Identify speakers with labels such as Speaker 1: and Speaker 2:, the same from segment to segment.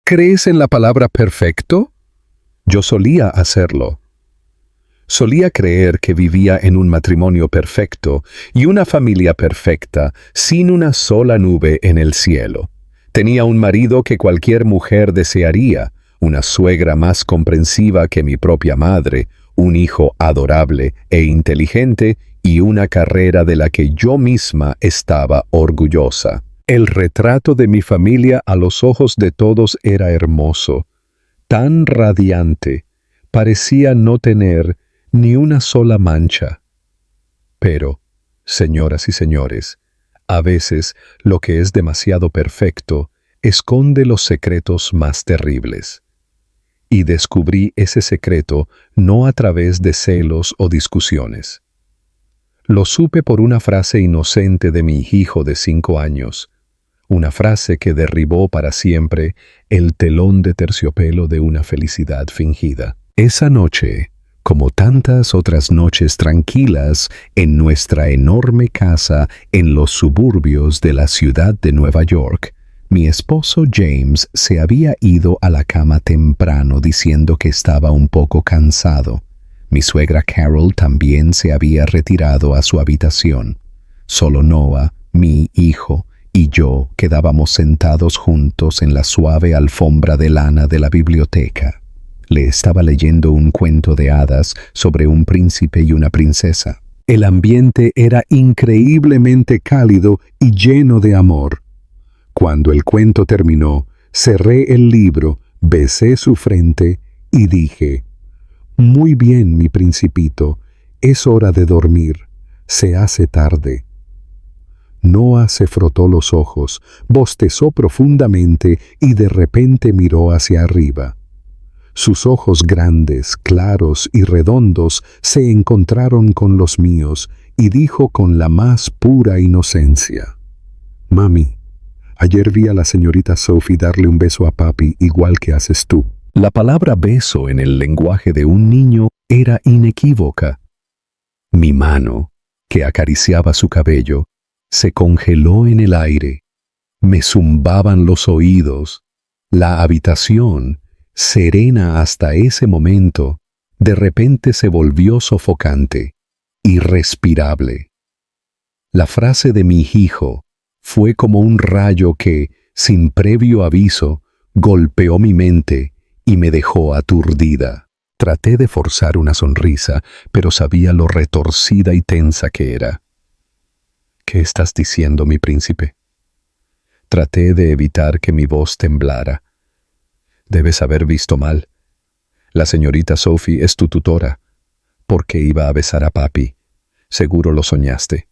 Speaker 1: ¿Crees en la palabra perfecto? Yo solía hacerlo. Solía creer que vivía en un matrimonio perfecto y una familia perfecta, sin una sola nube en el cielo. Tenía un marido que cualquier mujer desearía, una suegra más comprensiva que mi propia madre, un hijo adorable e inteligente y una carrera de la que yo misma estaba orgullosa. El retrato de mi familia a los ojos de todos era hermoso, tan radiante, parecía no tener ni una sola mancha. Pero, señoras y señores, a veces lo que es demasiado perfecto esconde los secretos más terribles. Y descubrí ese secreto no a través de celos o discusiones. Lo supe por una frase inocente de mi hijo de 5 años, una frase que derribó para siempre el telón de terciopelo de una felicidad fingida. Esa noche, como tantas otras noches tranquilas en nuestra enorme casa en los suburbios de la ciudad de Nueva York, mi esposo James se había ido a la cama temprano diciendo que estaba un poco cansado. Mi suegra Carol también se había retirado a su habitación. Solo Noah, mi hijo, y yo quedábamos sentados juntos en la suave alfombra de lana de la biblioteca. Le estaba leyendo un cuento de hadas sobre un príncipe y una princesa. El ambiente era increíblemente cálido y lleno de amor. Cuando el cuento terminó, cerré el libro, besé su frente y dije: «Muy bien, mi principito, es hora de dormir. Se hace tarde». Noah se frotó los ojos, bostezó profundamente y de repente miró hacia arriba. Sus ojos grandes, claros y redondos se encontraron con los míos y dijo con la más pura inocencia: «Mami, ayer vi a la señorita Sophie darle un beso a papi igual que haces tú». La palabra beso en el lenguaje de un niño era inequívoca. Mi mano, que acariciaba su cabello, se congeló en el aire. Me zumbaban los oídos. La habitación, serena hasta ese momento, de repente se volvió sofocante, irrespirable. La frase de mi hijo fue como un rayo que, sin previo aviso, golpeó mi mente y me dejó aturdida. Traté de forzar una sonrisa, pero sabía lo retorcida y tensa que era. «¿Qué estás diciendo, mi príncipe?» Traté de evitar que mi voz temblara. «Debes haber visto mal. La señorita Sophie es tu tutora. ¿Por qué iba a besar a papi? Seguro lo soñaste».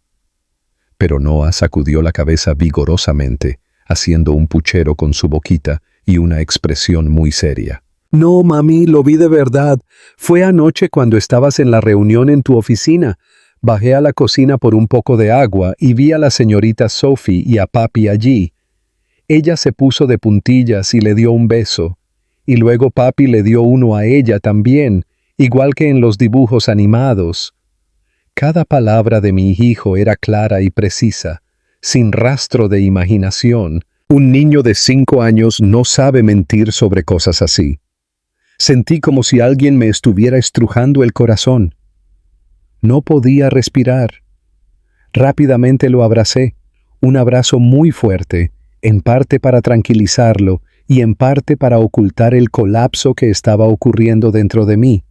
Speaker 1: Pero Noah sacudió la cabeza vigorosamente, haciendo un puchero con su boquita y una expresión muy seria. «No, mami, lo vi de verdad. Fue anoche cuando estabas en la reunión en tu oficina. Bajé a la cocina por un poco de agua y vi a la señorita Sophie y a papi allí. Ella se puso de puntillas y le dio un beso, y luego papi le dio uno a ella también, igual que en los dibujos animados». Cada palabra de mi hijo era clara y precisa, sin rastro de imaginación. Un niño de 5 años no sabe mentir sobre cosas así. Sentí como si alguien me estuviera estrujando el corazón. No podía respirar. Rápidamente lo abracé, un abrazo muy fuerte, en parte para tranquilizarlo y en parte para ocultar el colapso que estaba ocurriendo dentro de mí.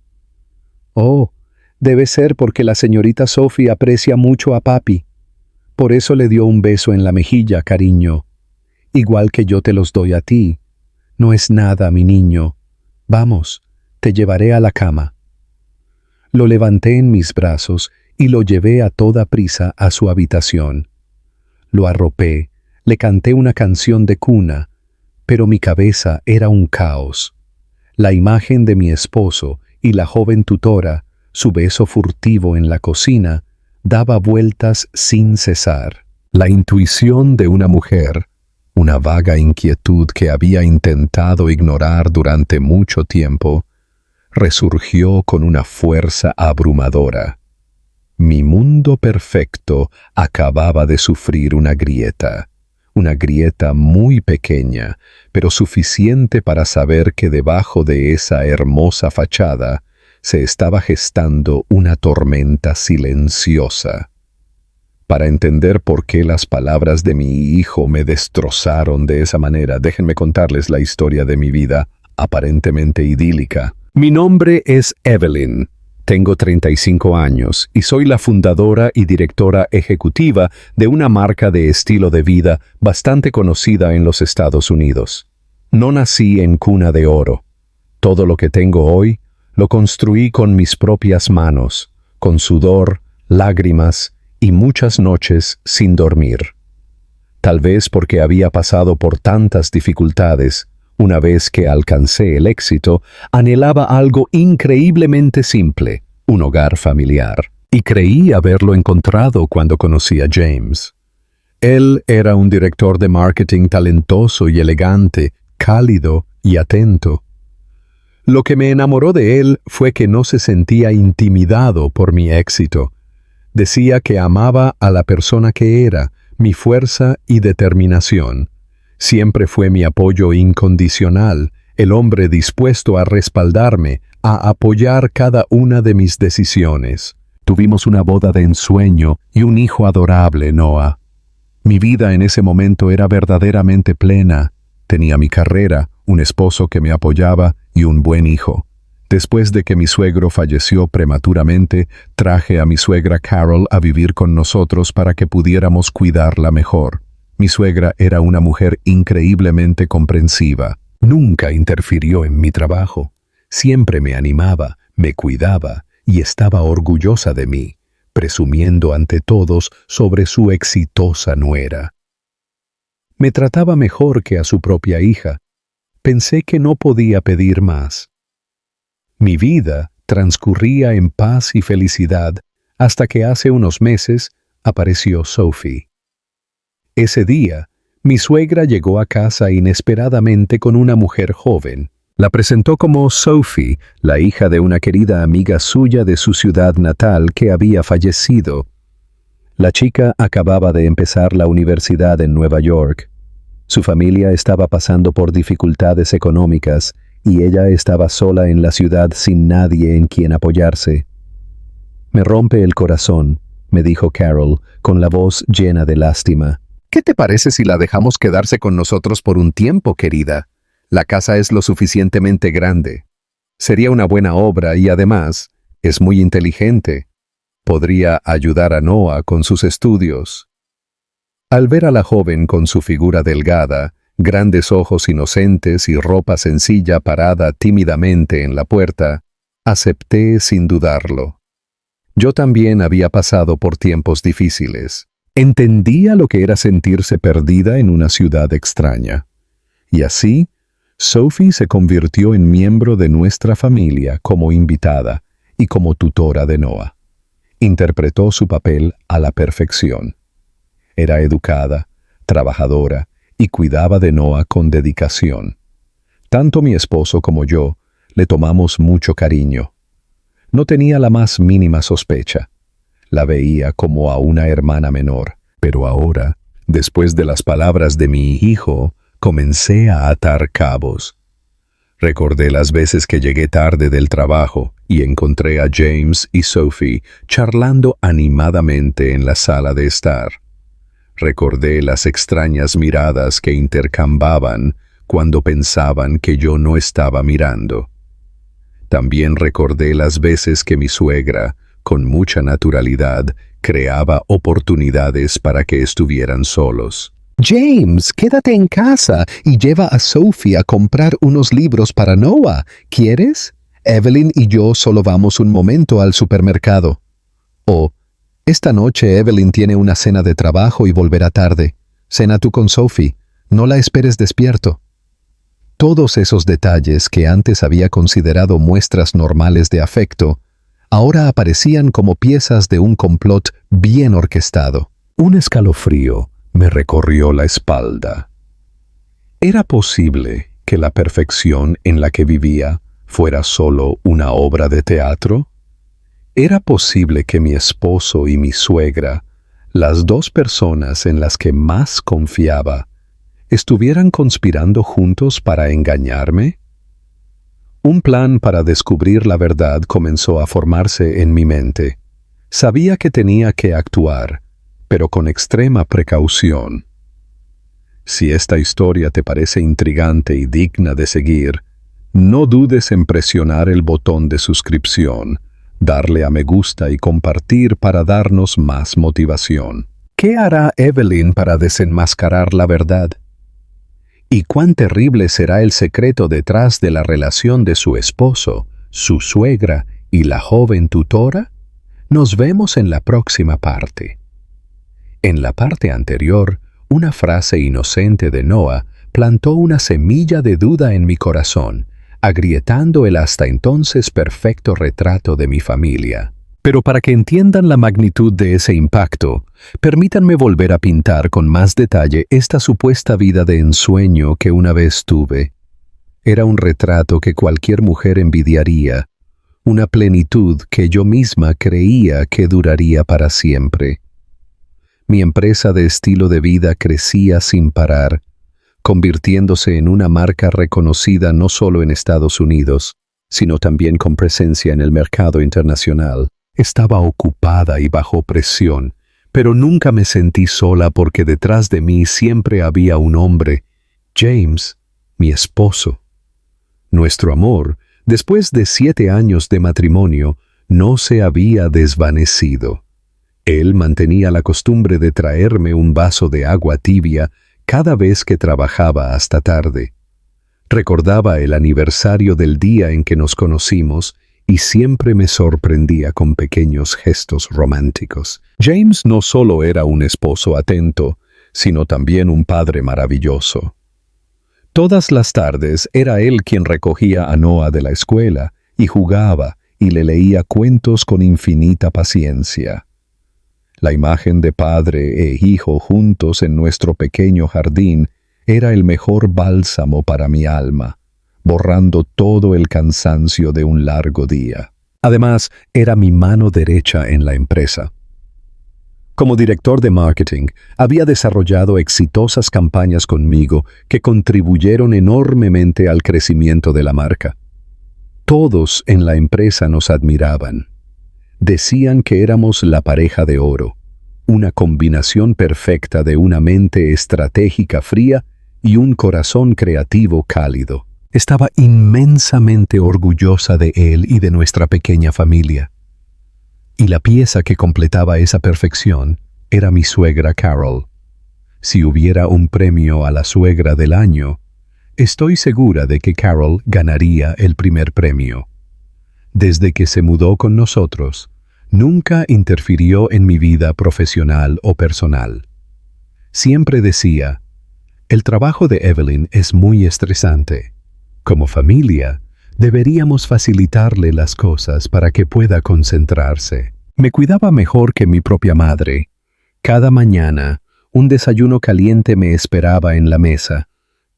Speaker 1: «Oh, debe ser porque la señorita Sophie aprecia mucho a papi. Por eso le dio un beso en la mejilla, cariño. Igual que yo te los doy a ti. No es nada, mi niño. Vamos, te llevaré a la cama». Lo levanté en mis brazos y lo llevé a toda prisa a su habitación. Lo arropé, le canté una canción de cuna, pero mi cabeza era un caos. La imagen de mi esposo y la joven tutora, su beso furtivo en la cocina, daba vueltas sin cesar. La intuición de una mujer, una vaga inquietud que había intentado ignorar durante mucho tiempo, resurgió con una fuerza abrumadora. Mi mundo perfecto acababa de sufrir una grieta, una grieta muy pequeña, pero suficiente para saber que debajo de esa hermosa fachada se estaba gestando una tormenta silenciosa. Para entender por qué las palabras de mi hijo me destrozaron de esa manera, déjenme contarles la historia de mi vida, aparentemente idílica. Mi nombre es Evelyn. Tengo 35 años y soy la fundadora y directora ejecutiva de una marca de estilo de vida bastante conocida en los Estados Unidos. No nací en cuna de oro. Todo lo que tengo hoy lo construí con mis propias manos, con sudor, lágrimas y muchas noches sin dormir. Tal vez porque había pasado por tantas dificultades, una vez que alcancé el éxito, anhelaba algo increíblemente simple, un hogar familiar, y creí haberlo encontrado cuando conocí a James. Él era un director de marketing talentoso y elegante, cálido y atento. Lo que me enamoró de él fue que no se sentía intimidado por mi éxito. Decía que amaba a la persona que era, mi fuerza y determinación. Siempre fue mi apoyo incondicional, el hombre dispuesto a respaldarme, a apoyar cada una de mis decisiones. Tuvimos una boda de ensueño y un hijo adorable, Noah. Mi vida en ese momento era verdaderamente plena. Tenía mi carrera, un esposo que me apoyaba y un buen hijo. Después de que mi suegro falleció prematuramente, traje a mi suegra Carol a vivir con nosotros para que pudiéramos cuidarla mejor. Mi suegra era una mujer increíblemente comprensiva. Nunca interfirió en mi trabajo. Siempre me animaba, me cuidaba y estaba orgullosa de mí, presumiendo ante todos sobre su exitosa nuera. Me trataba mejor que a su propia hija. Pensé que no podía pedir más. Mi vida transcurría en paz y felicidad hasta que hace unos meses apareció Sophie. Ese día, mi suegra llegó a casa inesperadamente con una mujer joven. La presentó como Sophie, la hija de una querida amiga suya de su ciudad natal que había fallecido. La chica acababa de empezar la universidad en Nueva York. Su familia estaba pasando por dificultades económicas y ella estaba sola en la ciudad sin nadie en quien apoyarse. «Me rompe el corazón», me dijo Carol, con la voz llena de lástima. «¿Qué te parece si la dejamos quedarse con nosotros por un tiempo, querida? La casa es lo suficientemente grande. Sería una buena obra y además es muy inteligente. Podría ayudar a Noah con sus estudios». Al ver a la joven con su figura delgada, grandes ojos inocentes y ropa sencilla parada tímidamente en la puerta, acepté sin dudarlo. Yo también había pasado por tiempos difíciles. Entendía lo que era sentirse perdida en una ciudad extraña. Y así, Sophie se convirtió en miembro de nuestra familia como invitada y como tutora de Noah. Interpretó su papel a la perfección. Era educada, trabajadora y cuidaba de Noah con dedicación. Tanto mi esposo como yo le tomamos mucho cariño. No tenía la más mínima sospecha. La veía como a una hermana menor, pero ahora, después de las palabras de mi hijo, comencé a atar cabos. Recordé las veces que llegué tarde del trabajo y encontré a James y Sophie charlando animadamente en la sala de estar. Recordé las extrañas miradas que intercambiaban cuando pensaban que yo no estaba mirando. También recordé las veces que mi suegra, con mucha naturalidad, creaba oportunidades para que estuvieran solos. «James, quédate en casa y lleva a Sophie a comprar unos libros para Noah. ¿Quieres? Evelyn y yo solo vamos un momento al supermercado». O «Esta noche Evelyn tiene una cena de trabajo y volverá tarde. Cena tú con Sophie. No la esperes despierto». Todos esos detalles que antes había considerado muestras normales de afecto, ahora aparecían como piezas de un complot bien orquestado. Un escalofrío me recorrió la espalda. ¿Era posible que la perfección en la que vivía fuera solo una obra de teatro? ¿Era posible que mi esposo y mi suegra, las dos personas en las que más confiaba estuvieran conspirando juntos para engañarme? Un plan para descubrir la verdad comenzó a formarse en mi mente. Sabía que tenía que actuar, pero con extrema precaución. Si esta historia te parece intrigante y digna de seguir, no dudes en presionar el botón de suscripción, darle a me gusta y compartir para darnos más motivación. ¿Qué hará Evelyn para desenmascarar la verdad? ¿Y cuán terrible será el secreto detrás de la relación de su esposo, su suegra y la joven tutora? Nos vemos en la próxima parte. En la parte anterior, una frase inocente de Noah plantó una semilla de duda en mi corazón, agrietando el hasta entonces perfecto retrato de mi familia. Pero para que entiendan la magnitud de ese impacto, permítanme volver a pintar con más detalle esta supuesta vida de ensueño que una vez tuve. Era un retrato que cualquier mujer envidiaría, una plenitud que yo misma creía que duraría para siempre. Mi empresa de estilo de vida crecía sin parar, convirtiéndose en una marca reconocida no solo en Estados Unidos, sino también con presencia en el mercado internacional. Estaba ocupada y bajo presión, pero nunca me sentí sola porque detrás de mí siempre había un hombre, James, mi esposo. Nuestro amor, después de 7 años de matrimonio, no se había desvanecido. Él mantenía la costumbre de traerme un vaso de agua tibia cada vez que trabajaba hasta tarde. Recordaba el aniversario del día en que nos conocimos y siempre me sorprendía con pequeños gestos románticos. James no solo era un esposo atento, sino también un padre maravilloso. Todas las tardes era él quien recogía a Noah de la escuela y jugaba y le leía cuentos con infinita paciencia. La imagen de padre e hijo juntos en nuestro pequeño jardín era el mejor bálsamo para mi alma, borrando todo el cansancio de un largo día. Además, era mi mano derecha en la empresa. Como director de marketing, había desarrollado exitosas campañas conmigo que contribuyeron enormemente al crecimiento de la marca. Todos en la empresa nos admiraban. Decían que éramos la pareja de oro, una combinación perfecta de una mente estratégica fría y un corazón creativo cálido. Estaba inmensamente orgullosa de él y de nuestra pequeña familia. Y la pieza que completaba esa perfección era mi suegra Carol. Si hubiera un premio a la suegra del año, estoy segura de que Carol ganaría el primer premio. Desde que se mudó con nosotros, nunca interfirió en mi vida profesional o personal. Siempre decía, el trabajo de Evelyn es muy estresante. Como familia, deberíamos facilitarle las cosas para que pueda concentrarse. Me cuidaba mejor que mi propia madre. Cada mañana, un desayuno caliente me esperaba en la mesa.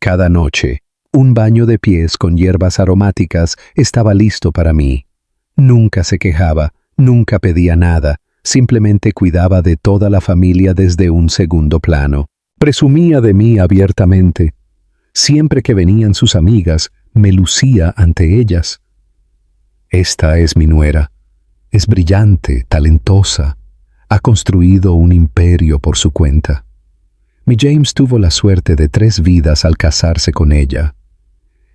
Speaker 1: Cada noche, un baño de pies con hierbas aromáticas estaba listo para mí. Nunca se quejaba, nunca pedía nada, simplemente cuidaba de toda la familia desde un segundo plano. Presumía de mí abiertamente. Siempre que venían sus amigas, me lucía ante ellas. Esta es mi nuera. Es brillante, talentosa. Ha construido un imperio por su cuenta. Mi James tuvo la suerte de 3 vidas al casarse con ella.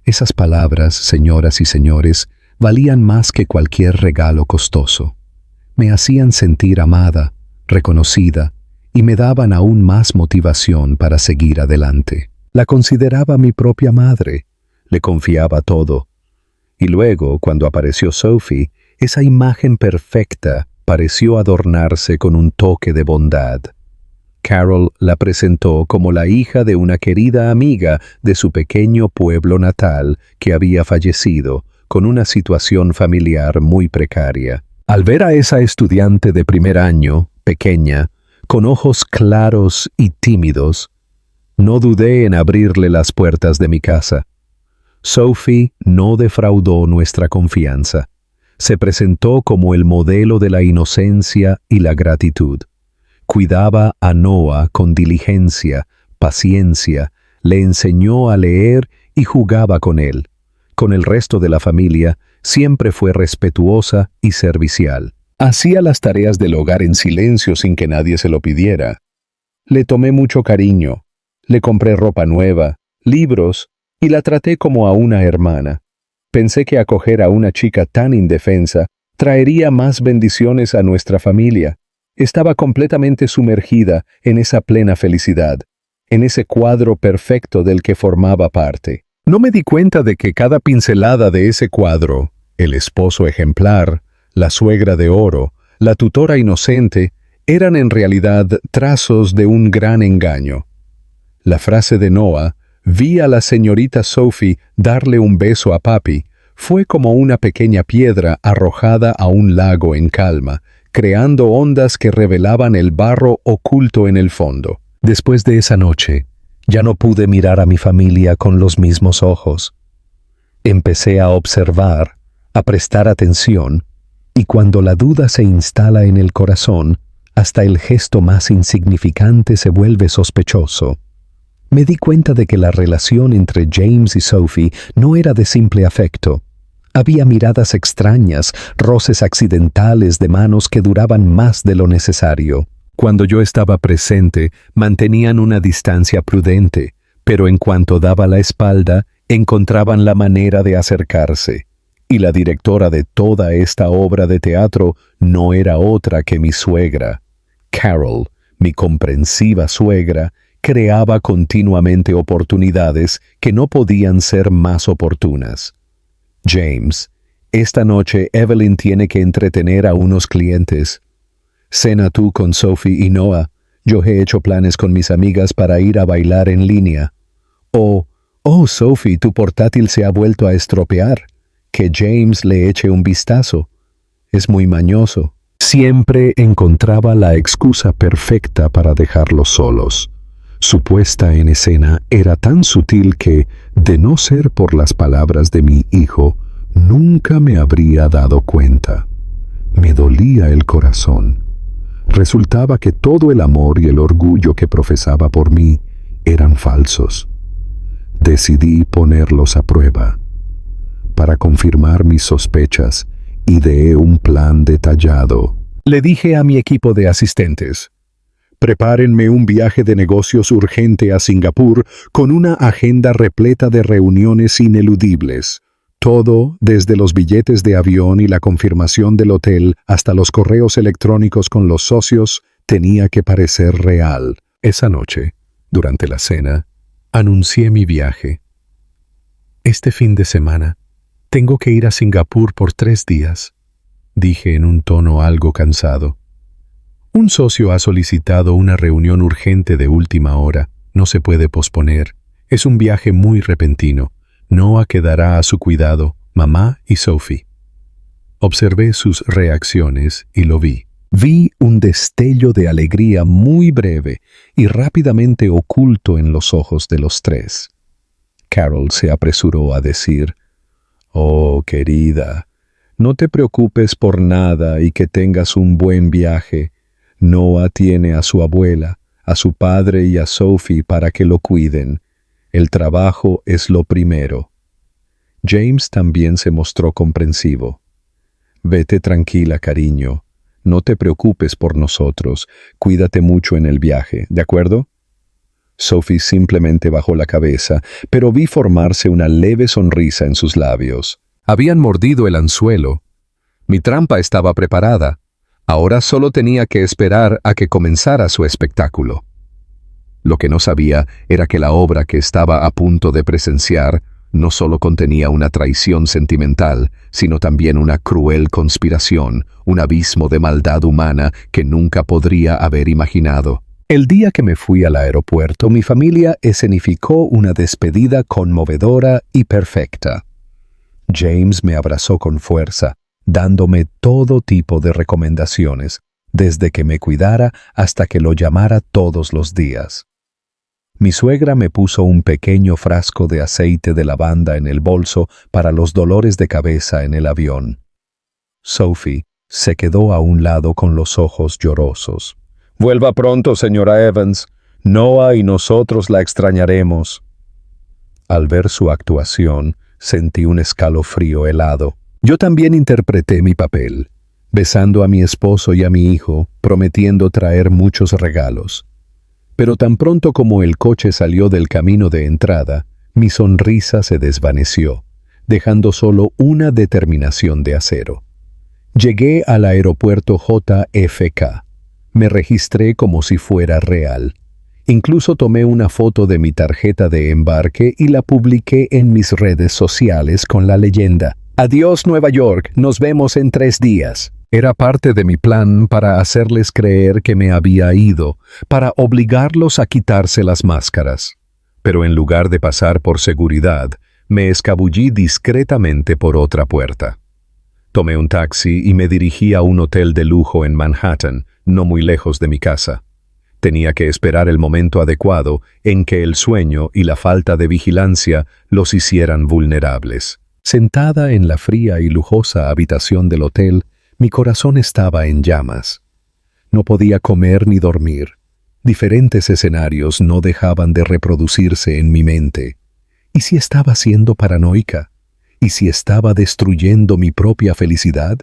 Speaker 1: Esas palabras, señoras y señores, valían más que cualquier regalo costoso. Me hacían sentir amada, reconocida, y me daban aún más motivación para seguir adelante. La consideraba mi propia madre, le confiaba todo. Y luego, cuando apareció Sophie, esa imagen perfecta pareció adornarse con un toque de bondad. Carol la presentó como la hija de una querida amiga de su pequeño pueblo natal que había fallecido, con una situación familiar muy precaria. Al ver a esa estudiante de primer año, pequeña, con ojos claros y tímidos, no dudé en abrirle las puertas de mi casa. Sophie no defraudó nuestra confianza. Se presentó como el modelo de la inocencia y la gratitud. Cuidaba a Noah con diligencia, paciencia, le enseñó a leer y jugaba con él. Con el resto de la familia, siempre fue respetuosa y servicial. Hacía las tareas del hogar en silencio sin que nadie se lo pidiera. Le tomé mucho cariño, le compré ropa nueva, libros, y la traté como a una hermana. Pensé que acoger a una chica tan indefensa traería más bendiciones a nuestra familia. Estaba completamente sumergida en esa plena felicidad, en ese cuadro perfecto del que formaba parte. No me di cuenta de que cada pincelada de ese cuadro, el esposo ejemplar, la suegra de oro, la tutora inocente, eran en realidad trazos de un gran engaño. La frase de Noah, vi a la señorita Sophie darle un beso a papi, fue como una pequeña piedra arrojada a un lago en calma, creando ondas que revelaban el barro oculto en el fondo. Después de esa noche, ya no pude mirar a mi familia con los mismos ojos. Empecé a observar, a prestar atención, y cuando la duda se instala en el corazón, hasta el gesto más insignificante se vuelve sospechoso. Me di cuenta de que la relación entre James y Sophie no era de simple afecto. Había miradas extrañas, roces accidentales de manos que duraban más de lo necesario. Cuando yo estaba presente, mantenían una distancia prudente, pero en cuanto daba la espalda, encontraban la manera de acercarse. Y la directora de toda esta obra de teatro no era otra que mi suegra. Carol, mi comprensiva suegra, creaba continuamente oportunidades que no podían ser más oportunas. James, esta noche Evelyn tiene que entretener a unos clientes. Cena tú con Sophie y Noah. Yo he hecho planes con mis amigas para ir a bailar en línea. Oh, Sophie, tu portátil se ha vuelto a estropear. Que James le eche un vistazo. Es muy mañoso. Siempre encontraba la excusa perfecta para dejarlos solos. Su puesta en escena era tan sutil que, de no ser por las palabras de mi hijo, nunca me habría dado cuenta. Me dolía el corazón. Resultaba que todo el amor y el orgullo que profesaba por mí eran falsos. Decidí ponerlos a prueba. Para confirmar mis sospechas, ideé un plan detallado. Le dije a mi equipo de asistentes: prepárenme un viaje de negocios urgente a Singapur con una agenda repleta de reuniones ineludibles. Todo, desde los billetes de avión y la confirmación del hotel hasta los correos electrónicos con los socios, tenía que parecer real. Esa noche, durante la cena, anuncié mi viaje. Este fin de semana, tengo que ir a Singapur por 3 días, dije en un tono algo cansado. Un socio ha solicitado una reunión urgente de última hora. No se puede posponer. Es un viaje muy repentino. Noah quedará a su cuidado, mamá y Sophie. Observé sus reacciones y lo vi. Vi un destello de alegría muy breve y rápidamente oculto en los ojos de los 3. Carol se apresuró a decir: «Oh, querida, no te preocupes por nada y que tengas un buen viaje. Noah tiene a su abuela, a su padre y a Sophie para que lo cuiden. El trabajo es lo primero». James también se mostró comprensivo. «Vete tranquila, cariño. No te preocupes por nosotros. Cuídate mucho en el viaje, ¿de acuerdo?» Sophie simplemente bajó la cabeza, pero vi formarse una leve sonrisa en sus labios. Habían mordido el anzuelo. Mi trampa estaba preparada. Ahora solo tenía que esperar a que comenzara su espectáculo. Lo que no sabía era que la obra que estaba a punto de presenciar no solo contenía una traición sentimental, sino también una cruel conspiración, un abismo de maldad humana que nunca podría haber imaginado. El día que me fui al aeropuerto, mi familia escenificó una despedida conmovedora y perfecta. James me abrazó con fuerza, dándome todo tipo de recomendaciones, desde que me cuidara hasta que lo llamara todos los días. Mi suegra me puso un pequeño frasco de aceite de lavanda en el bolso para los dolores de cabeza en el avión. Sophie se quedó a un lado con los ojos llorosos. Vuelva pronto, señora Evans. Noah y nosotros la extrañaremos. Al ver su actuación, sentí un escalofrío helado. Yo también interpreté mi papel, besando a mi esposo y a mi hijo, prometiendo traer muchos regalos. Pero tan pronto como el coche salió del camino de entrada, mi sonrisa se desvaneció, dejando solo una determinación de acero. Llegué al aeropuerto JFK. Me registré como si fuera real. Incluso tomé una foto de mi tarjeta de embarque y la publiqué en mis redes sociales con la leyenda: «Adiós Nueva York, nos vemos en 3 días». Era parte de mi plan para hacerles creer que me había ido, para obligarlos a quitarse las máscaras. Pero en lugar de pasar por seguridad, me escabullí discretamente por otra puerta. Tomé un taxi y me dirigí a un hotel de lujo en Manhattan, no muy lejos de mi casa. Tenía que esperar el momento adecuado en que el sueño y la falta de vigilancia los hicieran vulnerables. Sentada en la fría y lujosa habitación del hotel, mi corazón estaba en llamas. No podía comer ni dormir. Diferentes escenarios no dejaban de reproducirse en mi mente. ¿Y si estaba siendo paranoica? ¿Y si estaba destruyendo mi propia felicidad?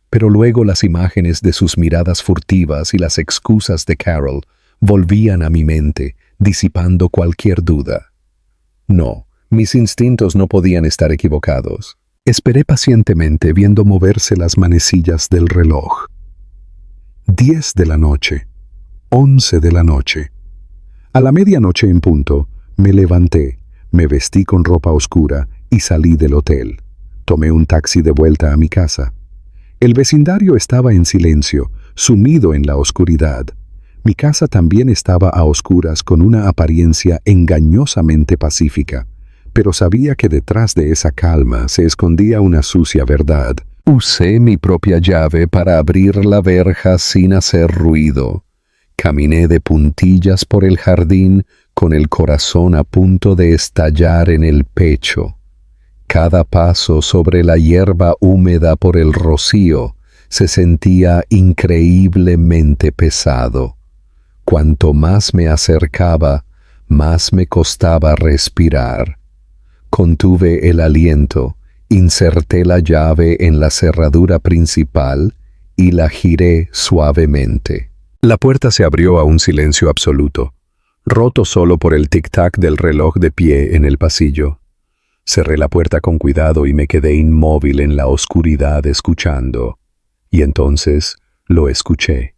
Speaker 1: Pero luego las imágenes de sus miradas furtivas y las excusas de Carol volvían a mi mente, disipando cualquier duda. No, mis instintos no podían estar equivocados. Esperé pacientemente viendo moverse las manecillas del reloj. 10 de la noche, 11 de la noche. A la medianoche en punto, me levanté, me vestí con ropa oscura y salí del hotel. Tomé un taxi de vuelta a mi casa. El vecindario estaba en silencio, sumido en la oscuridad. Mi casa también estaba a oscuras con una apariencia engañosamente pacífica. Pero sabía que detrás de esa calma se escondía una sucia verdad. Usé mi propia llave para abrir la verja sin hacer ruido. Caminé de puntillas por el jardín con el corazón a punto de estallar en el pecho. Cada paso sobre la hierba húmeda por el rocío se sentía increíblemente pesado. Cuanto más me acercaba, más me costaba respirar. Contuve el aliento, inserté la llave en la cerradura principal y la giré suavemente. La puerta se abrió a un silencio absoluto, roto solo por el tic-tac del reloj de pie en el pasillo. Cerré la puerta con cuidado y me quedé inmóvil en la oscuridad escuchando. Y entonces lo escuché.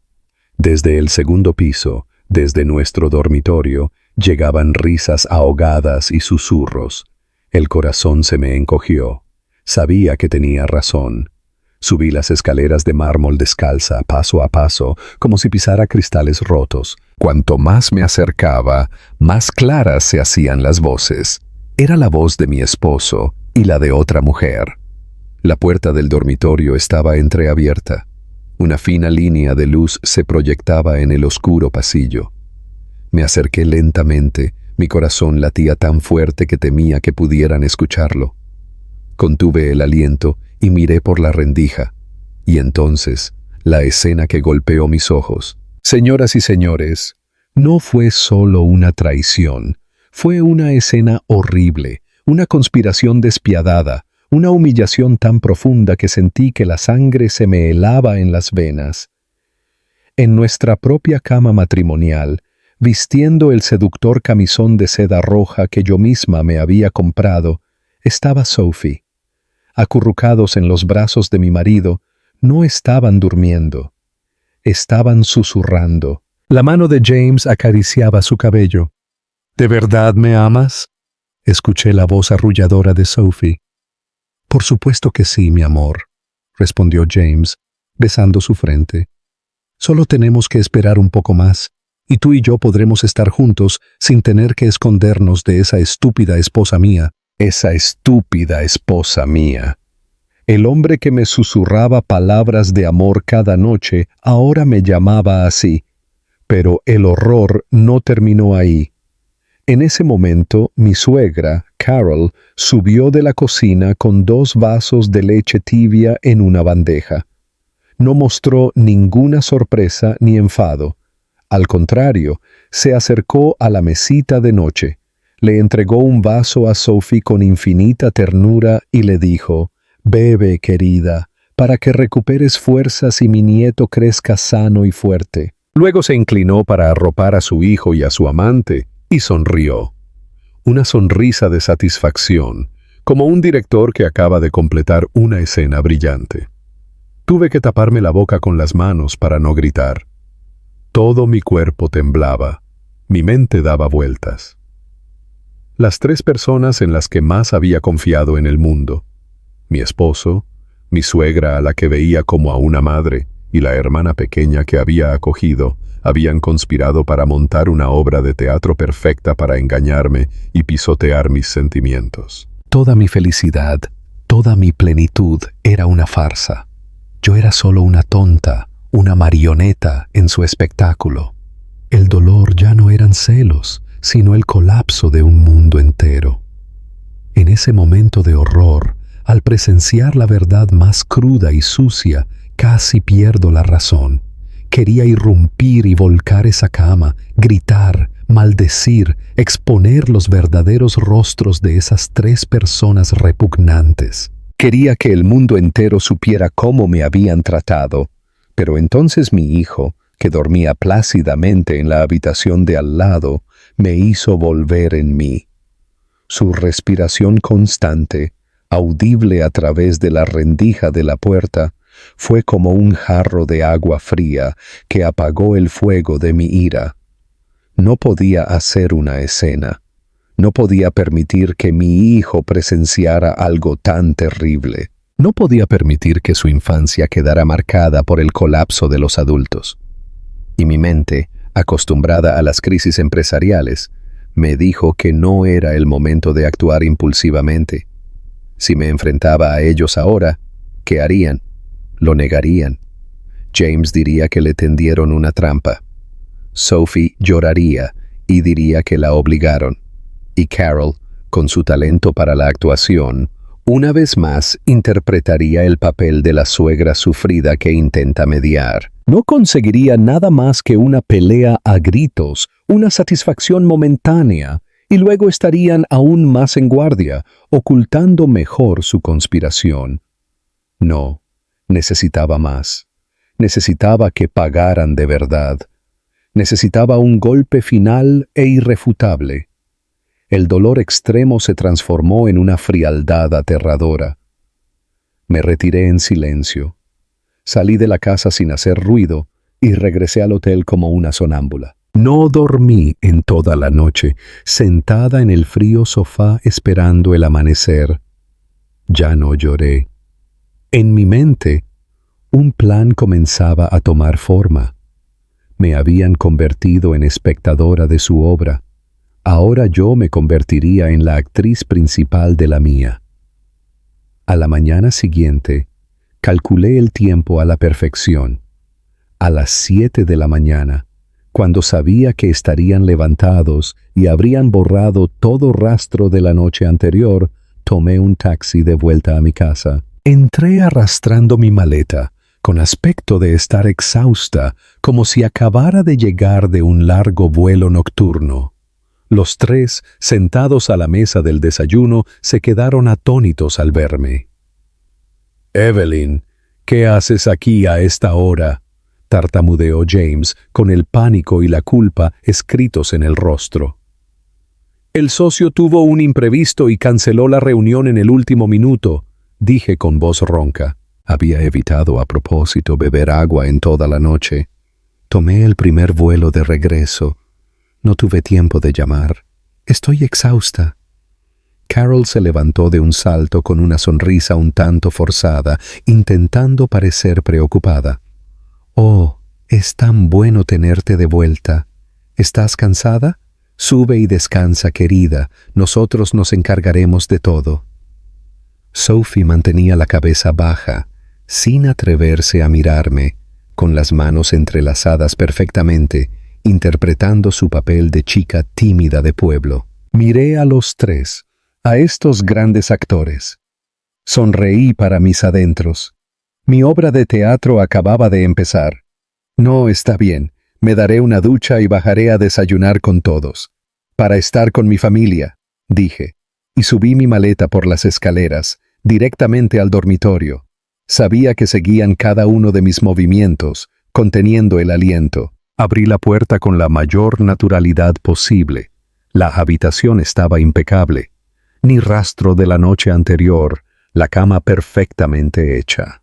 Speaker 1: Desde el segundo piso, desde nuestro dormitorio, llegaban risas ahogadas y susurros. El corazón se me encogió. Sabía que tenía razón. Subí las escaleras de mármol descalza, paso a paso, como si pisara cristales rotos. Cuanto más me acercaba, más claras se hacían las voces. Era la voz de mi esposo y la de otra mujer. La puerta del dormitorio estaba entreabierta. Una fina línea de luz se proyectaba en el oscuro pasillo. Me acerqué lentamente. Mi corazón latía tan fuerte que temía que pudieran escucharlo. Contuve el aliento y miré por la rendija. Y entonces, la escena que golpeó mis ojos. Señoras y señores, no fue solo una traición. Fue una escena horrible, una conspiración despiadada, una humillación tan profunda que sentí que la sangre se me helaba en las venas. En nuestra propia cama matrimonial, vistiendo el seductor camisón de seda roja que yo misma me había comprado, estaba Sophie. Acurrucados en los brazos de mi marido, no estaban durmiendo. Estaban susurrando. La mano de James acariciaba su cabello. ¿De verdad me amas?, escuché la voz arrulladora de Sophie. Por supuesto que sí, mi amor, respondió James, besando su frente. Solo tenemos que esperar un poco más, y tú y yo podremos estar juntos sin tener que escondernos de esa estúpida esposa mía. Esa estúpida esposa mía. El hombre que me susurraba palabras de amor cada noche ahora me llamaba así. Pero el horror no terminó ahí. En ese momento, mi suegra, Carol, subió de la cocina con 2 vasos de leche tibia en una bandeja. No mostró ninguna sorpresa ni enfado. Al contrario, se acercó a la mesita de noche, le entregó un vaso a Sophie con infinita ternura y le dijo: «Bebe, querida, para que recuperes fuerzas y mi nieto crezca sano y fuerte». Luego se inclinó para arropar a su hijo y a su amante, y sonrió. Una sonrisa de satisfacción, como un director que acaba de completar una escena brillante. Tuve que taparme la boca con las manos para no gritar. Todo mi cuerpo temblaba, mi mente daba vueltas. Las tres personas en las que más había confiado en el mundo, mi esposo, mi suegra a la que veía como a una madre y la hermana pequeña que había acogido, habían conspirado para montar una obra de teatro perfecta para engañarme y pisotear mis sentimientos. Toda mi felicidad, toda mi plenitud era una farsa. Yo era solo una tonta, una marioneta en su espectáculo. El dolor ya no eran celos, sino el colapso de un mundo entero. En ese momento de horror, al presenciar la verdad más cruda y sucia, casi pierdo la razón. Quería irrumpir y volcar esa cama, gritar, maldecir, exponer los verdaderos rostros de esas tres personas repugnantes. Quería que el mundo entero supiera cómo me habían tratado, pero entonces mi hijo, que dormía plácidamente en la habitación de al lado, me hizo volver en mí. Su respiración constante, audible a través de la rendija de la puerta, fue como un jarro de agua fría que apagó el fuego de mi ira. No podía hacer una escena. No podía permitir que mi hijo presenciara algo tan terrible. No podía permitir que su infancia quedara marcada por el colapso de los adultos. Y mi mente, acostumbrada a las crisis empresariales, me dijo que no era el momento de actuar impulsivamente. Si me enfrentaba a ellos ahora, ¿qué harían? Lo negarían. James diría que le tendieron una trampa. Sophie lloraría y diría que la obligaron. Y Carol, con su talento para la actuación, una vez más interpretaría el papel de la suegra sufrida que intenta mediar. No conseguiría nada más que una pelea a gritos, una satisfacción momentánea, y luego estarían aún más en guardia, ocultando mejor su conspiración. No, necesitaba más. Necesitaba que pagaran de verdad. Necesitaba un golpe final e irrefutable. El dolor extremo se transformó en una frialdad aterradora. Me retiré en silencio. Salí de la casa sin hacer ruido y regresé al hotel como una sonámbula. No dormí en toda la noche, sentada en el frío sofá esperando el amanecer. Ya no lloré. En mi mente, un plan comenzaba a tomar forma. Me habían convertido en espectadora de su obra. Ahora yo me convertiría en la actriz principal de la mía. A la mañana siguiente, calculé el tiempo a la perfección. A las 7 de la mañana, cuando sabía que estarían levantados y habrían borrado todo rastro de la noche anterior, tomé un taxi de vuelta a mi casa. Entré arrastrando mi maleta, con aspecto de estar exhausta, como si acabara de llegar de un largo vuelo nocturno. Los tres, sentados a la mesa del desayuno, se quedaron atónitos al verme. «Evelyn, ¿qué haces aquí a esta hora?», tartamudeó James, con el pánico y la culpa escritos en el rostro. «El socio tuvo un imprevisto y canceló la reunión en el último minuto», dije con voz ronca. Había evitado a propósito beber agua en toda la noche. Tomé el primer vuelo de regreso. No tuve tiempo de llamar. Estoy exhausta. Carol se levantó de un salto con una sonrisa un tanto forzada, intentando parecer preocupada. «Oh, es tan bueno tenerte de vuelta. ¿Estás cansada? Sube y descansa, querida. Nosotros nos encargaremos de todo». Sophie mantenía la cabeza baja, sin atreverse a mirarme, con las manos entrelazadas perfectamente, interpretando su papel de chica tímida de pueblo. Miré a los tres, a estos grandes actores. Sonreí para mis adentros. Mi obra de teatro acababa de empezar. No, está bien, me daré una ducha y bajaré a desayunar con todos. Para estar con mi familia, dije, y subí mi maleta por las escaleras, directamente al dormitorio. Sabía que seguían cada uno de mis movimientos, conteniendo el aliento. Abrí la puerta con la mayor naturalidad posible. La habitación estaba impecable. Ni rastro de la noche anterior, la cama perfectamente hecha.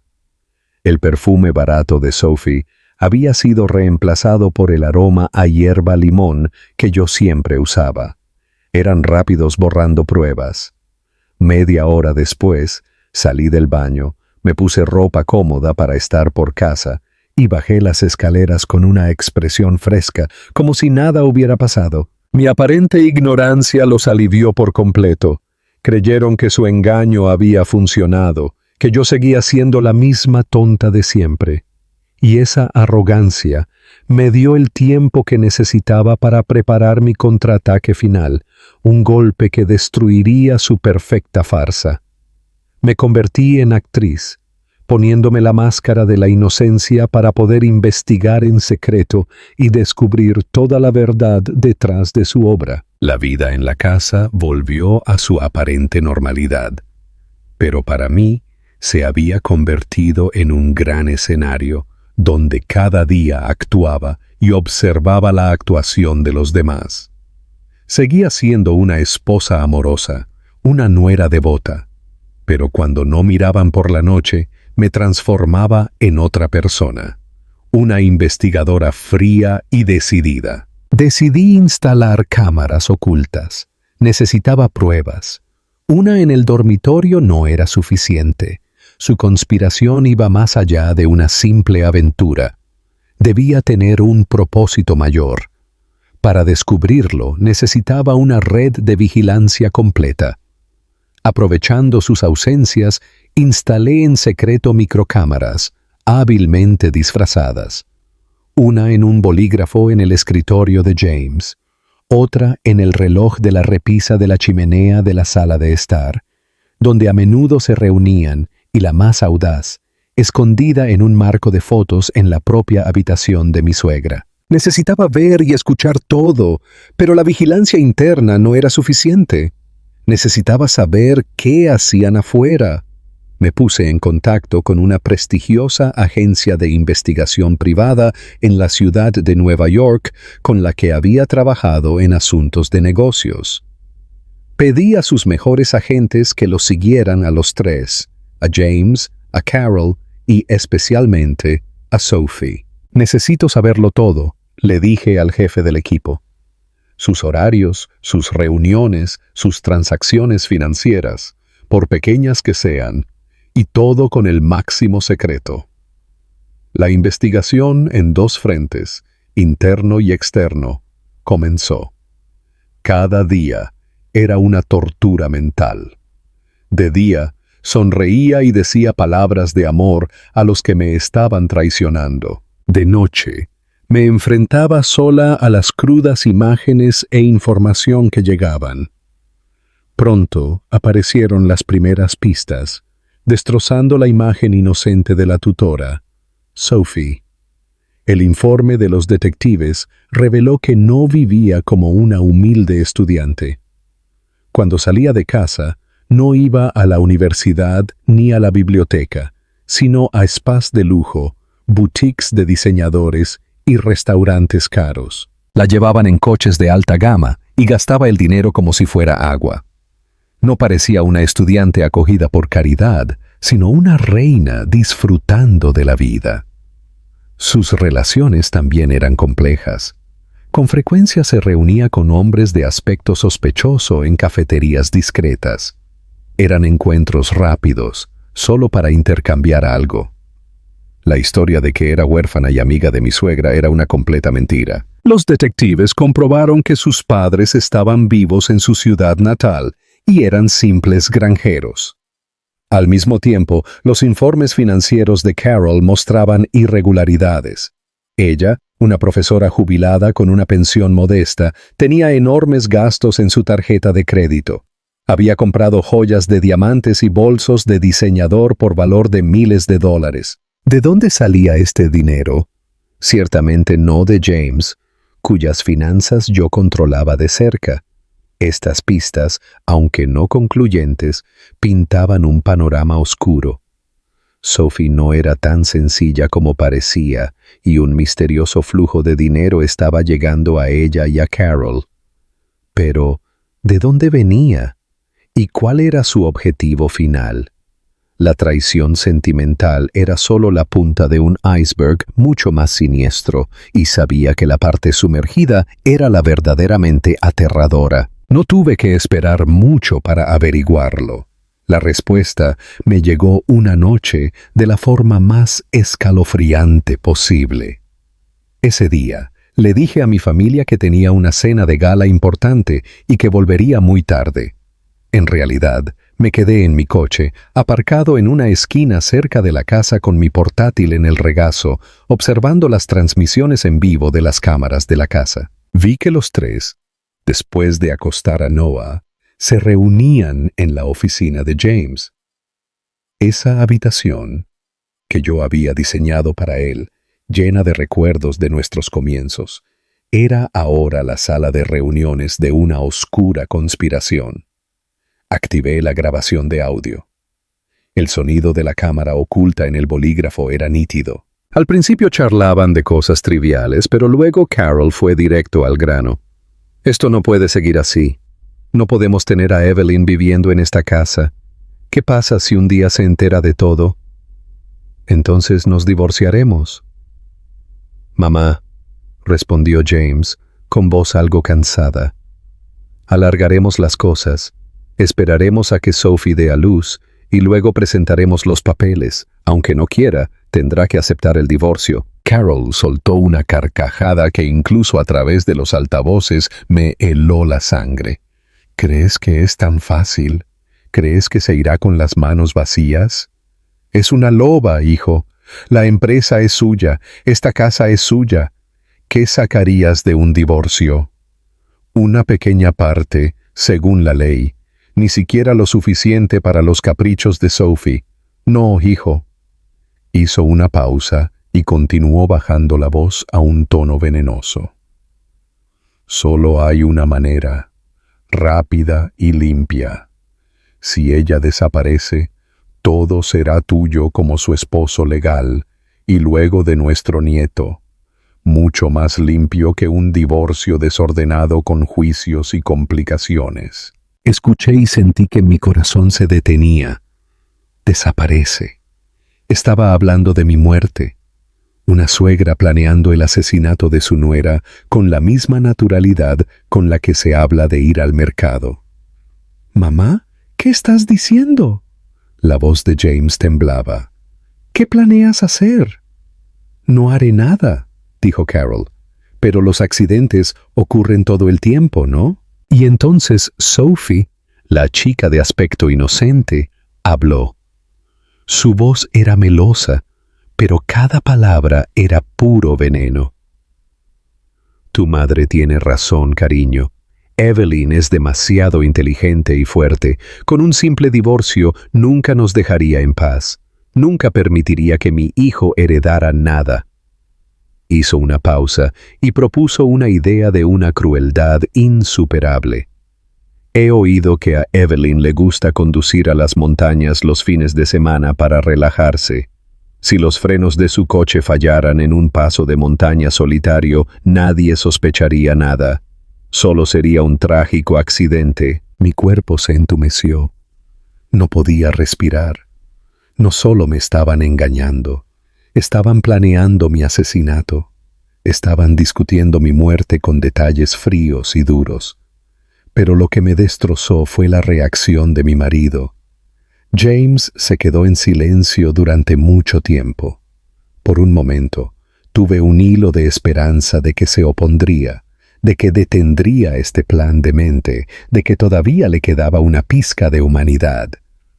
Speaker 1: El perfume barato de Sophie había sido reemplazado por el aroma a hierba limón que yo siempre usaba. Eran rápidos borrando pruebas. Media hora después, salí del baño, me puse ropa cómoda para estar por casa y bajé las escaleras con una expresión fresca, como si nada hubiera pasado. Mi aparente ignorancia los alivió por completo. Creyeron que su engaño había funcionado, que yo seguía siendo la misma tonta de siempre. Y esa arrogancia me dio el tiempo que necesitaba para preparar mi contraataque final, un golpe que destruiría su perfecta farsa. Me convertí en actriz, poniéndome la máscara de la inocencia para poder investigar en secreto y descubrir toda la verdad detrás de su obra. La vida en la casa volvió a su aparente normalidad, pero para mí se había convertido en un gran escenario donde cada día actuaba y observaba la actuación de los demás. Seguía siendo una esposa amorosa, una nuera devota, pero cuando no miraban por la noche, me transformaba en otra persona, una investigadora fría y decidida. Decidí instalar cámaras ocultas. Necesitaba pruebas. Una en el dormitorio no era suficiente. Su conspiración iba más allá de una simple aventura. Debía tener un propósito mayor. Para descubrirlo, necesitaba una red de vigilancia completa. Aprovechando sus ausencias, instalé en secreto microcámaras, hábilmente disfrazadas. Una en un bolígrafo en el escritorio de James, otra en el reloj de la repisa de la chimenea de la sala de estar, donde a menudo se reunían, y la más audaz, escondida en un marco de fotos en la propia habitación de mi suegra. Necesitaba ver y escuchar todo, pero la vigilancia interna no era suficiente. Necesitaba saber qué hacían afuera. Me puse en contacto con una prestigiosa agencia de investigación privada en la ciudad de Nueva York con la que había trabajado en asuntos de negocios. Pedí a sus mejores agentes que los siguieran a los tres, a James, a Carol y especialmente a Sophie. Necesito saberlo todo, le dije al jefe del equipo. Sus horarios, sus reuniones, sus transacciones financieras, por pequeñas que sean, y todo con el máximo secreto. La investigación en dos frentes, interno y externo, comenzó. Cada día era una tortura mental. De día, sonreía y decía palabras de amor a los que me estaban traicionando. De noche, me enfrentaba sola a las crudas imágenes e información que llegaban. Pronto aparecieron las primeras pistas, destrozando la imagen inocente de la tutora, Sophie. El informe de los detectives reveló que no vivía como una humilde estudiante. Cuando salía de casa, no iba a la universidad ni a la biblioteca, sino a spas de lujo, boutiques de diseñadores y restaurantes caros. La llevaban en coches de alta gama y gastaba el dinero como si fuera agua. No parecía una estudiante acogida por caridad, sino una reina disfrutando de la vida. Sus relaciones también eran complejas. Con frecuencia se reunía con hombres de aspecto sospechoso en cafeterías discretas. Eran encuentros rápidos, solo para intercambiar algo. La historia de que era huérfana y amiga de mi suegra era una completa mentira. Los detectives comprobaron que sus padres estaban vivos en su ciudad natal y eran simples granjeros. Al mismo tiempo, los informes financieros de Carol mostraban irregularidades. Ella, una profesora jubilada con una pensión modesta, tenía enormes gastos en su tarjeta de crédito. Había comprado joyas de diamantes y bolsos de diseñador por valor de miles de dólares. ¿De dónde salía este dinero? Ciertamente no de James, cuyas finanzas yo controlaba de cerca. Estas pistas, aunque no concluyentes, pintaban un panorama oscuro. Sophie no era tan sencilla como parecía, y un misterioso flujo de dinero estaba llegando a ella y a Carol. Pero, ¿de dónde venía? ¿Y cuál era su objetivo final? La traición sentimental era solo la punta de un iceberg mucho más siniestro, y sabía que la parte sumergida era la verdaderamente aterradora. No tuve que esperar mucho para averiguarlo. La respuesta me llegó una noche de la forma más escalofriante posible. Ese día, le dije a mi familia que tenía una cena de gala importante y que volvería muy tarde. En realidad, me quedé en mi coche, aparcado en una esquina cerca de la casa con mi portátil en el regazo, observando las transmisiones en vivo de las cámaras de la casa. Vi que los tres, después de acostar a Noah, se reunían en la oficina de James. Esa habitación, que yo había diseñado para él, llena de recuerdos de nuestros comienzos, era ahora la sala de reuniones de una oscura conspiración. Activé la grabación de audio. El sonido de la cámara oculta en el bolígrafo era nítido. Al principio charlaban de cosas triviales, pero luego Carol fue directo al grano. Esto no puede seguir así. No podemos tener a Evelyn viviendo en esta casa. ¿Qué pasa si un día se entera de todo? Entonces nos divorciaremos. Mamá, respondió James, con voz algo cansada. Alargaremos las cosas. Esperaremos a que Sophie dé a luz y luego presentaremos los papeles. Aunque no quiera, tendrá que aceptar el divorcio. Carol soltó una carcajada que incluso a través de los altavoces me heló la sangre. ¿Crees que es tan fácil? ¿Crees que se irá con las manos vacías? Es una loba, hijo. La empresa es suya, esta casa es suya. ¿Qué sacarías de un divorcio? Una pequeña parte, según la ley. Ni siquiera lo suficiente para los caprichos de Sophie. No, hijo. Hizo una pausa y continuó bajando la voz a un tono venenoso. Solo hay una manera, rápida y limpia. Si ella desaparece, todo será tuyo como su esposo legal y luego de nuestro nieto, mucho más limpio que un divorcio desordenado con juicios y complicaciones. Escuché y sentí que mi corazón se detenía. Desaparece. Estaba hablando de mi muerte. Una suegra planeando el asesinato de su nuera con la misma naturalidad con la que se habla de ir al mercado. «Mamá, ¿qué estás diciendo?» La voz de James temblaba. «¿Qué planeas hacer?» «No haré nada», dijo Carol. «Pero los accidentes ocurren todo el tiempo, ¿no?» Y entonces Sophie, la chica de aspecto inocente, habló. Su voz era melosa, pero cada palabra era puro veneno. Tu madre tiene razón, cariño. Evelyn es demasiado inteligente y fuerte. Con un simple divorcio nunca nos dejaría en paz. Nunca permitiría que mi hijo heredara nada. Hizo una pausa y propuso una idea de una crueldad insuperable. He oído que a Evelyn le gusta conducir a las montañas los fines de semana para relajarse. Si los frenos de su coche fallaran en un paso de montaña solitario, nadie sospecharía nada. Solo sería un trágico accidente. Mi cuerpo se entumeció. No podía respirar. No solo me estaban engañando. Estaban planeando mi asesinato. Estaban discutiendo mi muerte con detalles fríos y duros. Pero lo que me destrozó fue la reacción de mi marido. James se quedó en silencio durante mucho tiempo. Por un momento, tuve un hilo de esperanza de que se opondría, de que detendría este plan demente, de que todavía le quedaba una pizca de humanidad.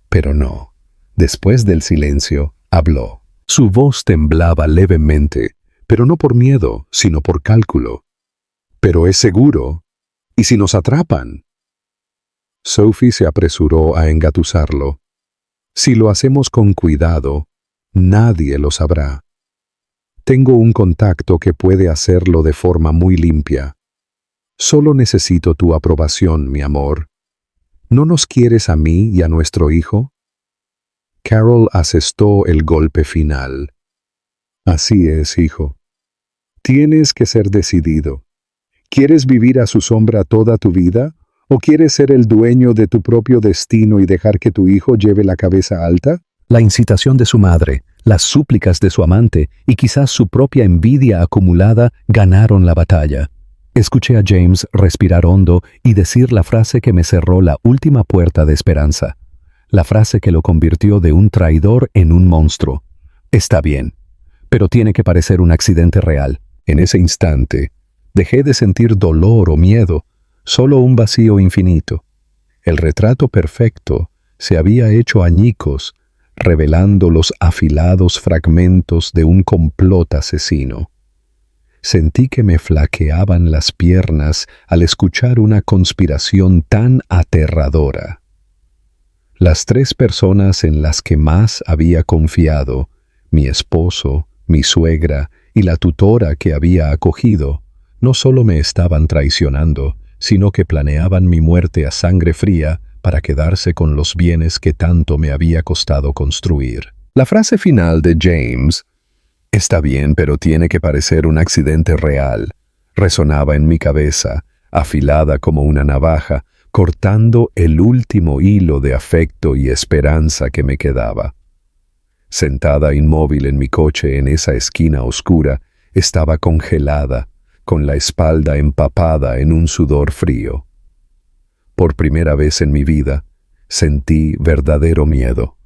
Speaker 1: Pero no. Después del silencio, habló. Su voz temblaba levemente, pero no por miedo, sino por cálculo. «Pero es seguro. ¿Y si nos atrapan?» Sophie se apresuró a engatusarlo. Si lo hacemos con cuidado, nadie lo sabrá. Tengo un contacto que puede hacerlo de forma muy limpia. Solo necesito tu aprobación, mi amor. ¿No nos quieres a mí y a nuestro hijo? Carol asestó el golpe final. Así es, hijo. Tienes que ser decidido. ¿Quieres vivir a su sombra toda tu vida? ¿O quieres ser el dueño de tu propio destino y dejar que tu hijo lleve la cabeza alta? La incitación de su madre, las súplicas de su amante y quizás su propia envidia acumulada ganaron la batalla. Escuché a James respirar hondo y decir la frase que me cerró la última puerta de esperanza. La frase que lo convirtió de un traidor en un monstruo. Está bien, pero tiene que parecer un accidente real. En ese instante, dejé de sentir dolor o miedo, solo un vacío infinito. El retrato perfecto se había hecho añicos, revelando los afilados fragmentos de un complot asesino. Sentí que me flaqueaban las piernas al escuchar una conspiración tan aterradora. Las 3 personas en las que más había confiado, mi esposo, mi suegra y la tutora que había acogido, no solo me estaban traicionando, sino que planeaban mi muerte a sangre fría para quedarse con los bienes que tanto me había costado construir. La frase final de James, «Está bien, pero tiene que parecer un accidente real», resonaba en mi cabeza, afilada como una navaja, cortando el último hilo de afecto y esperanza que me quedaba. Sentada inmóvil en mi coche en esa esquina oscura, estaba congelada, con la espalda empapada en un sudor frío. Por primera vez en mi vida, sentí verdadero miedo,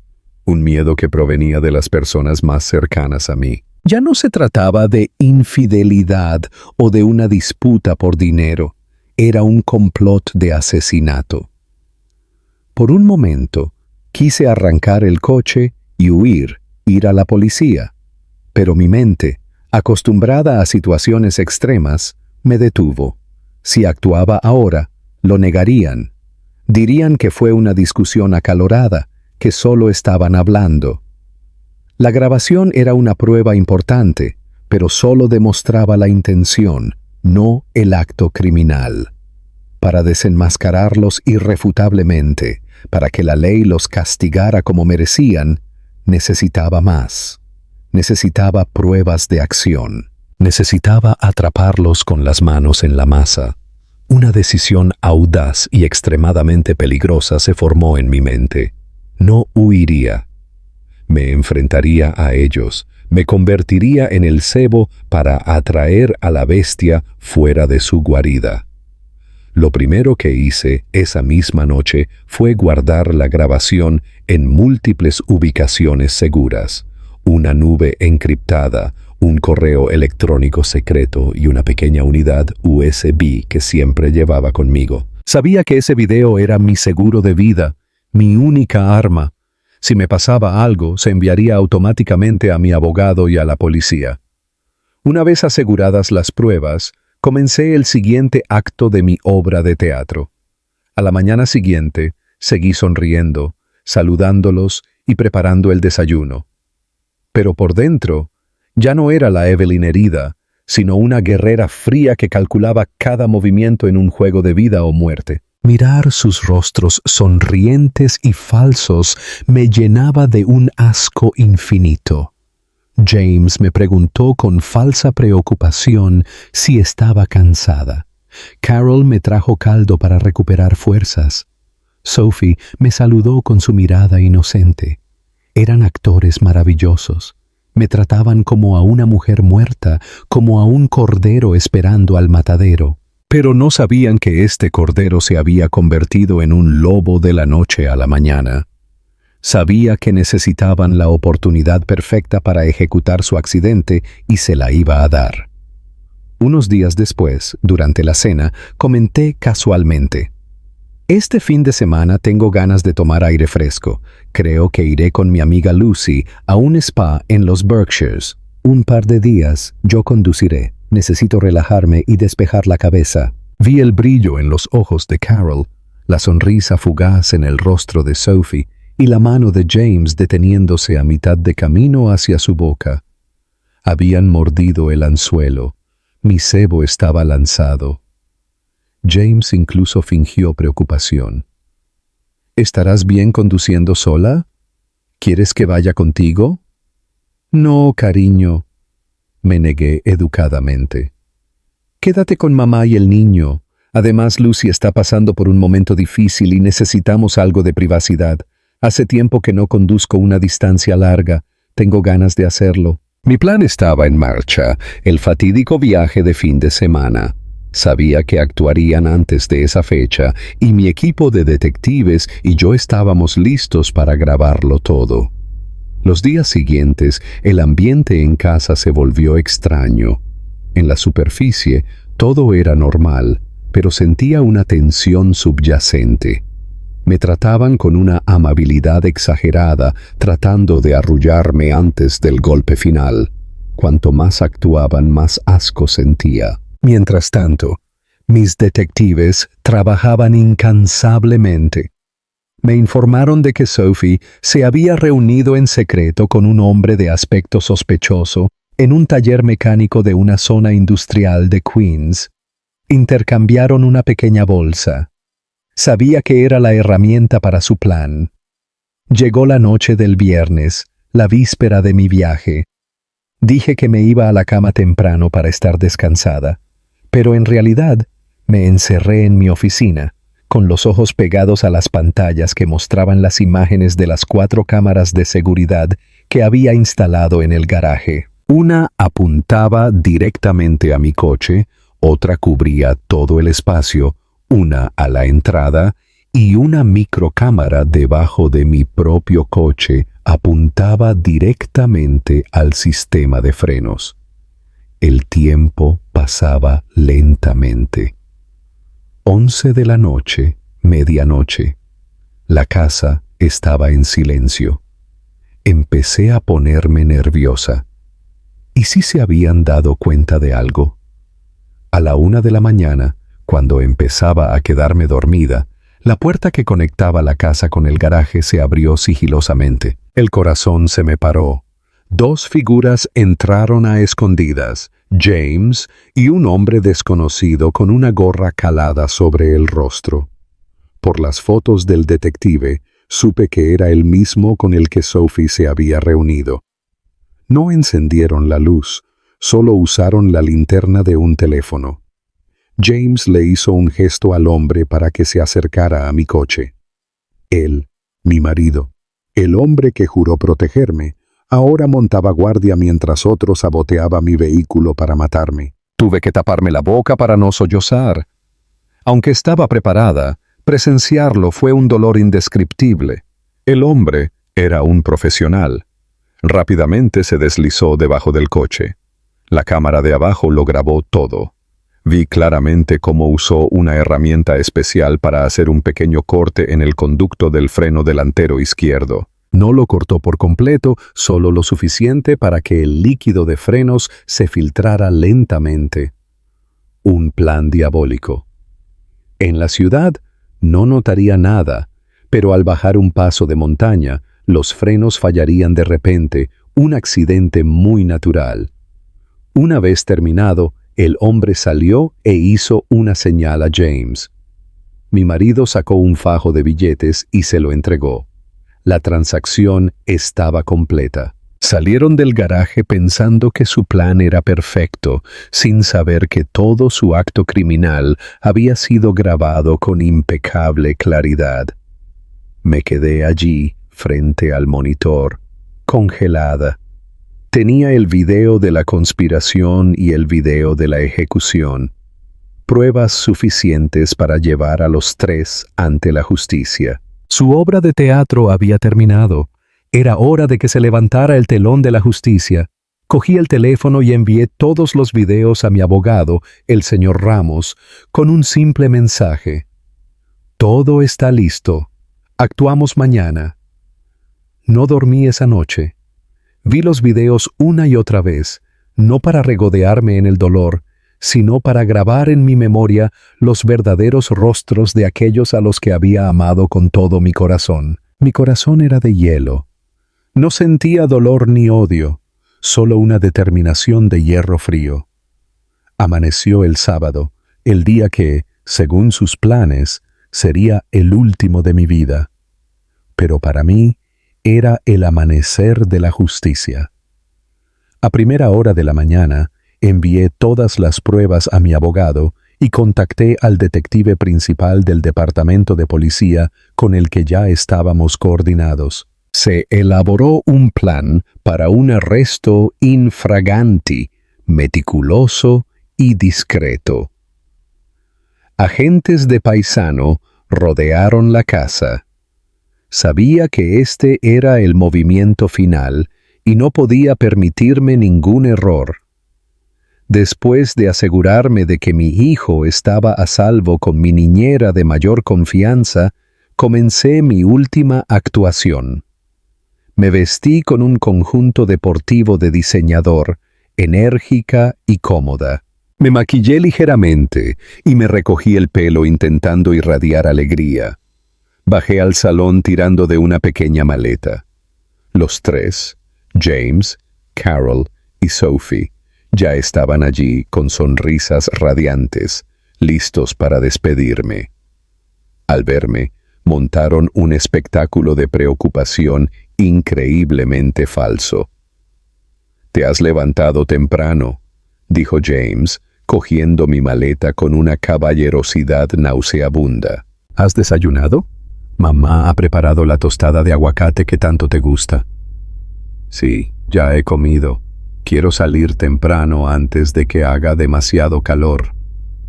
Speaker 1: un miedo que provenía de las personas más cercanas a mí. Ya no se trataba de infidelidad o de una disputa por dinero, era un complot de asesinato. Por un momento, quise arrancar el coche y huir, ir a la policía, pero mi mente, acostumbrada a situaciones extremas, me detuvo. Si actuaba ahora, lo negarían. Dirían que fue una discusión acalorada, que solo estaban hablando. La grabación era una prueba importante, pero solo demostraba la intención, no el acto criminal. Para desenmascararlos irrefutablemente, para que la ley los castigara como merecían, necesitaba más. Necesitaba pruebas de acción. Necesitaba atraparlos con las manos en la masa. Una decisión audaz y extremadamente peligrosa se formó en mi mente. No huiría. Me enfrentaría a ellos, me convertiría en el cebo para atraer a la bestia fuera de su guarida. Lo primero que hice esa misma noche fue guardar la grabación en múltiples ubicaciones seguras, una nube encriptada, un correo electrónico secreto y una pequeña unidad USB que siempre llevaba conmigo. Sabía que ese video era mi seguro de vida, mi única arma. Si me pasaba algo, se enviaría automáticamente a mi abogado y a la policía. Una vez aseguradas las pruebas, comencé el siguiente acto de mi obra de teatro. A la mañana siguiente, seguí sonriendo, saludándolos y preparando el desayuno. Pero por dentro, ya no era la Evelyn herida, sino una guerrera fría que calculaba cada movimiento en un juego de vida o muerte. Mirar sus rostros sonrientes y falsos me llenaba de un asco infinito. James me preguntó con falsa preocupación si estaba cansada. Carol me trajo caldo para recuperar fuerzas. Sophie me saludó con su mirada inocente. Eran actores maravillosos. Me trataban como a una mujer muerta, como a un cordero esperando al matadero. Pero no sabían que este cordero se había convertido en un lobo de la noche a la mañana. Sabía que necesitaban la oportunidad perfecta para ejecutar su accidente y se la iba a dar. Unos días después, durante la cena, comenté casualmente: «Este fin de semana tengo ganas de tomar aire fresco. Creo que iré con mi amiga Lucy a un spa en los Berkshires. Un par de días yo conduciré. Necesito relajarme y despejar la cabeza». Vi el brillo en los ojos de Carol. la sonrisa fugaz en el rostro de Sophie y la mano de James deteniéndose a mitad de camino hacia su boca. Habían mordido el anzuelo. Mi cebo estaba lanzado. James incluso fingió preocupación. ¿Estarás bien conduciendo sola? ¿Quieres que vaya contigo? No, cariño, me negué educadamente. Quédate con mamá y el niño. Además, Lucy está pasando por un momento difícil y necesitamos algo de privacidad. Hace tiempo que no conduzco una distancia larga. Tengo ganas de hacerlo. Mi plan estaba en marcha, el fatídico viaje de fin de semana. Sabía que actuarían antes de esa fecha y mi equipo de detectives y yo estábamos listos para grabarlo todo. Los días siguientes, el ambiente en casa se volvió extraño. En la superficie, todo era normal, pero sentía una tensión subyacente. Me trataban con una amabilidad exagerada, tratando de arrullarme antes del golpe final. Cuanto más actuaban, más asco sentía. Mientras tanto, mis detectives trabajaban incansablemente. Me informaron de que Sophie se había reunido en secreto con un hombre de aspecto sospechoso en un taller mecánico de una zona industrial de Queens. Intercambiaron una pequeña bolsa. Sabía que era la herramienta para su plan. Llegó la noche del viernes, la víspera de mi viaje. Dije que me iba a la cama temprano para estar descansada, pero en realidad me encerré en mi oficina, con los ojos pegados a las pantallas que mostraban las imágenes de las 4 cámaras de seguridad que había instalado en el garaje. Una apuntaba directamente a mi coche, otra cubría todo el espacio, una a la entrada y una microcámara debajo de mi propio coche apuntaba directamente al sistema de frenos. El tiempo pasaba lentamente. 11 de la noche, medianoche. La casa estaba en silencio. Empecé a ponerme nerviosa. ¿Y si se habían dado cuenta de algo? A la 1 de la mañana, cuando empezaba a quedarme dormida, la puerta que conectaba la casa con el garaje se abrió sigilosamente. El corazón se me paró. 2 figuras entraron a escondidas, James y un hombre desconocido con una gorra calada sobre el rostro. Por las fotos del detective, supe que era el mismo con el que Sophie se había reunido. No encendieron la luz, solo usaron la linterna de un teléfono. James le hizo un gesto al hombre para que se acercara a mi coche. Él, mi marido, el hombre que juró protegerme, ahora montaba guardia mientras otro saboteaba mi vehículo para matarme. Tuve que taparme la boca para no sollozar. Aunque estaba preparada, presenciarlo fue un dolor indescriptible. El hombre era un profesional. Rápidamente se deslizó debajo del coche. La cámara de abajo lo grabó todo. Vi claramente cómo usó una herramienta especial para hacer un pequeño corte en el conducto del freno delantero izquierdo. No lo cortó por completo, solo lo suficiente para que el líquido de frenos se filtrara lentamente. Un plan diabólico. En la ciudad no notaría nada, pero al bajar un paso de montaña, los frenos fallarían de repente, un accidente muy natural. Una vez terminado, el hombre salió e hizo una señal a James. Mi marido sacó un fajo de billetes y se lo entregó. La transacción estaba completa. Salieron del garaje pensando que su plan era perfecto, sin saber que todo su acto criminal había sido grabado con impecable claridad. Me quedé allí, frente al monitor, congelada. Tenía el video de la conspiración y el video de la ejecución. Pruebas suficientes para llevar a los 3 ante la justicia. Su obra de teatro había terminado. Era hora de que se levantara el telón de la justicia. Cogí el teléfono y envié todos los videos a mi abogado, el señor Ramos, con un simple mensaje. Todo está listo. Actuamos mañana. No dormí esa noche. Vi los videos una y otra vez, no para regodearme en el dolor, sino para grabar en mi memoria los verdaderos rostros de aquellos a los que había amado con todo mi corazón. Mi corazón era de hielo. No sentía dolor ni odio, solo una determinación de hierro frío. Amaneció el sábado, el día que, según sus planes, sería el último de mi vida. Pero para mí era el amanecer de la justicia. A primera hora de la mañana, envié todas las pruebas a mi abogado y contacté al detective principal del departamento de policía con el que ya estábamos coordinados. Se elaboró un plan para un arresto infraganti, meticuloso y discreto. Agentes de paisano rodearon la casa. Sabía que este era el movimiento final y no podía permitirme ningún error. Después de asegurarme de que mi hijo estaba a salvo con mi niñera de mayor confianza, comencé mi última actuación. Me vestí con un conjunto deportivo de diseñador, enérgica y cómoda. Me maquillé ligeramente y me recogí el pelo intentando irradiar alegría. Bajé al salón tirando de una pequeña maleta. Los tres, James, Carol y Sophie, ya estaban allí con sonrisas radiantes, listos para despedirme. Al verme, montaron un espectáculo de preocupación increíblemente falso. «Te has levantado temprano», dijo James, cogiendo mi maleta con una caballerosidad nauseabunda. «¿Has desayunado? Mamá ha preparado la tostada de aguacate que tanto te gusta». «Sí, ya he comido. Quiero salir temprano antes de que haga demasiado calor»,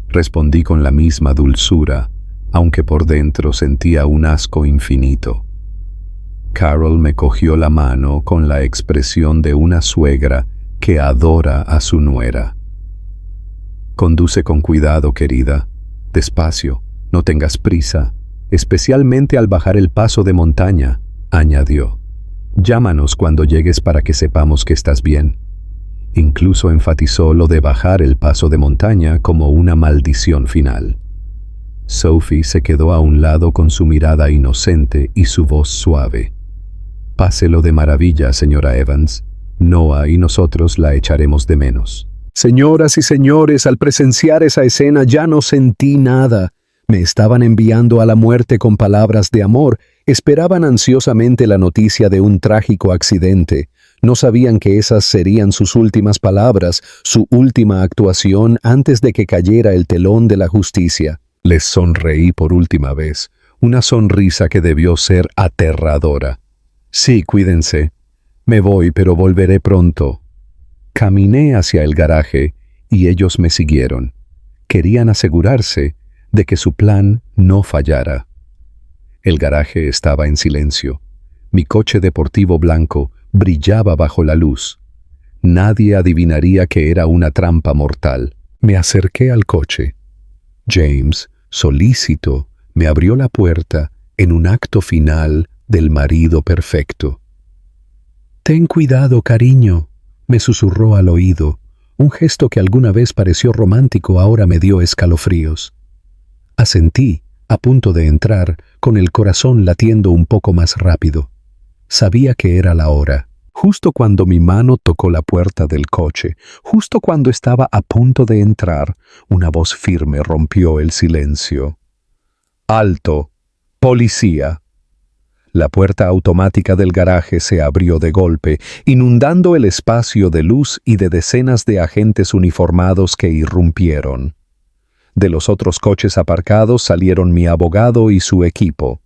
Speaker 1: respondí con la misma dulzura, aunque por dentro sentía un asco infinito. Carol me cogió la mano con la expresión de una suegra que adora a su nuera. «Conduce con cuidado, querida. Despacio, no tengas prisa, especialmente al bajar el paso de montaña», añadió. «Llámanos cuando llegues para que sepamos que estás bien». Incluso enfatizó lo de bajar el paso de montaña como una maldición final. Sophie se quedó a un lado con su mirada inocente y su voz suave. «Páselo de maravilla, señora Evans. Noah y nosotros la echaremos de menos». Señoras y señores, al presenciar esa escena ya no sentí nada. Me estaban enviando a la muerte con palabras de amor. Esperaban ansiosamente la noticia de un trágico accidente. No sabían que esas serían sus últimas palabras, su última actuación antes de que cayera el telón de la justicia. Les sonreí por última vez, una sonrisa que debió ser aterradora. «Sí, cuídense. Me voy, pero volveré pronto». Caminé hacia el garaje y ellos me siguieron. Querían asegurarse de que su plan no fallara. El garaje estaba en silencio. Mi coche deportivo blanco brillaba bajo la luz. Nadie adivinaría que era una trampa mortal. Me acerqué al coche. James, solícito, me abrió la puerta en un acto final del marido perfecto. «Ten cuidado, cariño», me susurró al oído. Un gesto que alguna vez pareció romántico ahora me dio escalofríos. Asentí, a punto de entrar, con el corazón latiendo un poco más rápido. Sabía que era la hora. Justo cuando mi mano tocó la puerta del coche, justo cuando estaba a punto de entrar, una voz firme rompió el silencio. «¡Alto! ¡Policía!». La puerta automática del garaje se abrió de golpe, inundando el espacio de luz y de decenas de agentes uniformados que irrumpieron. De los otros coches aparcados salieron mi abogado y su equipo.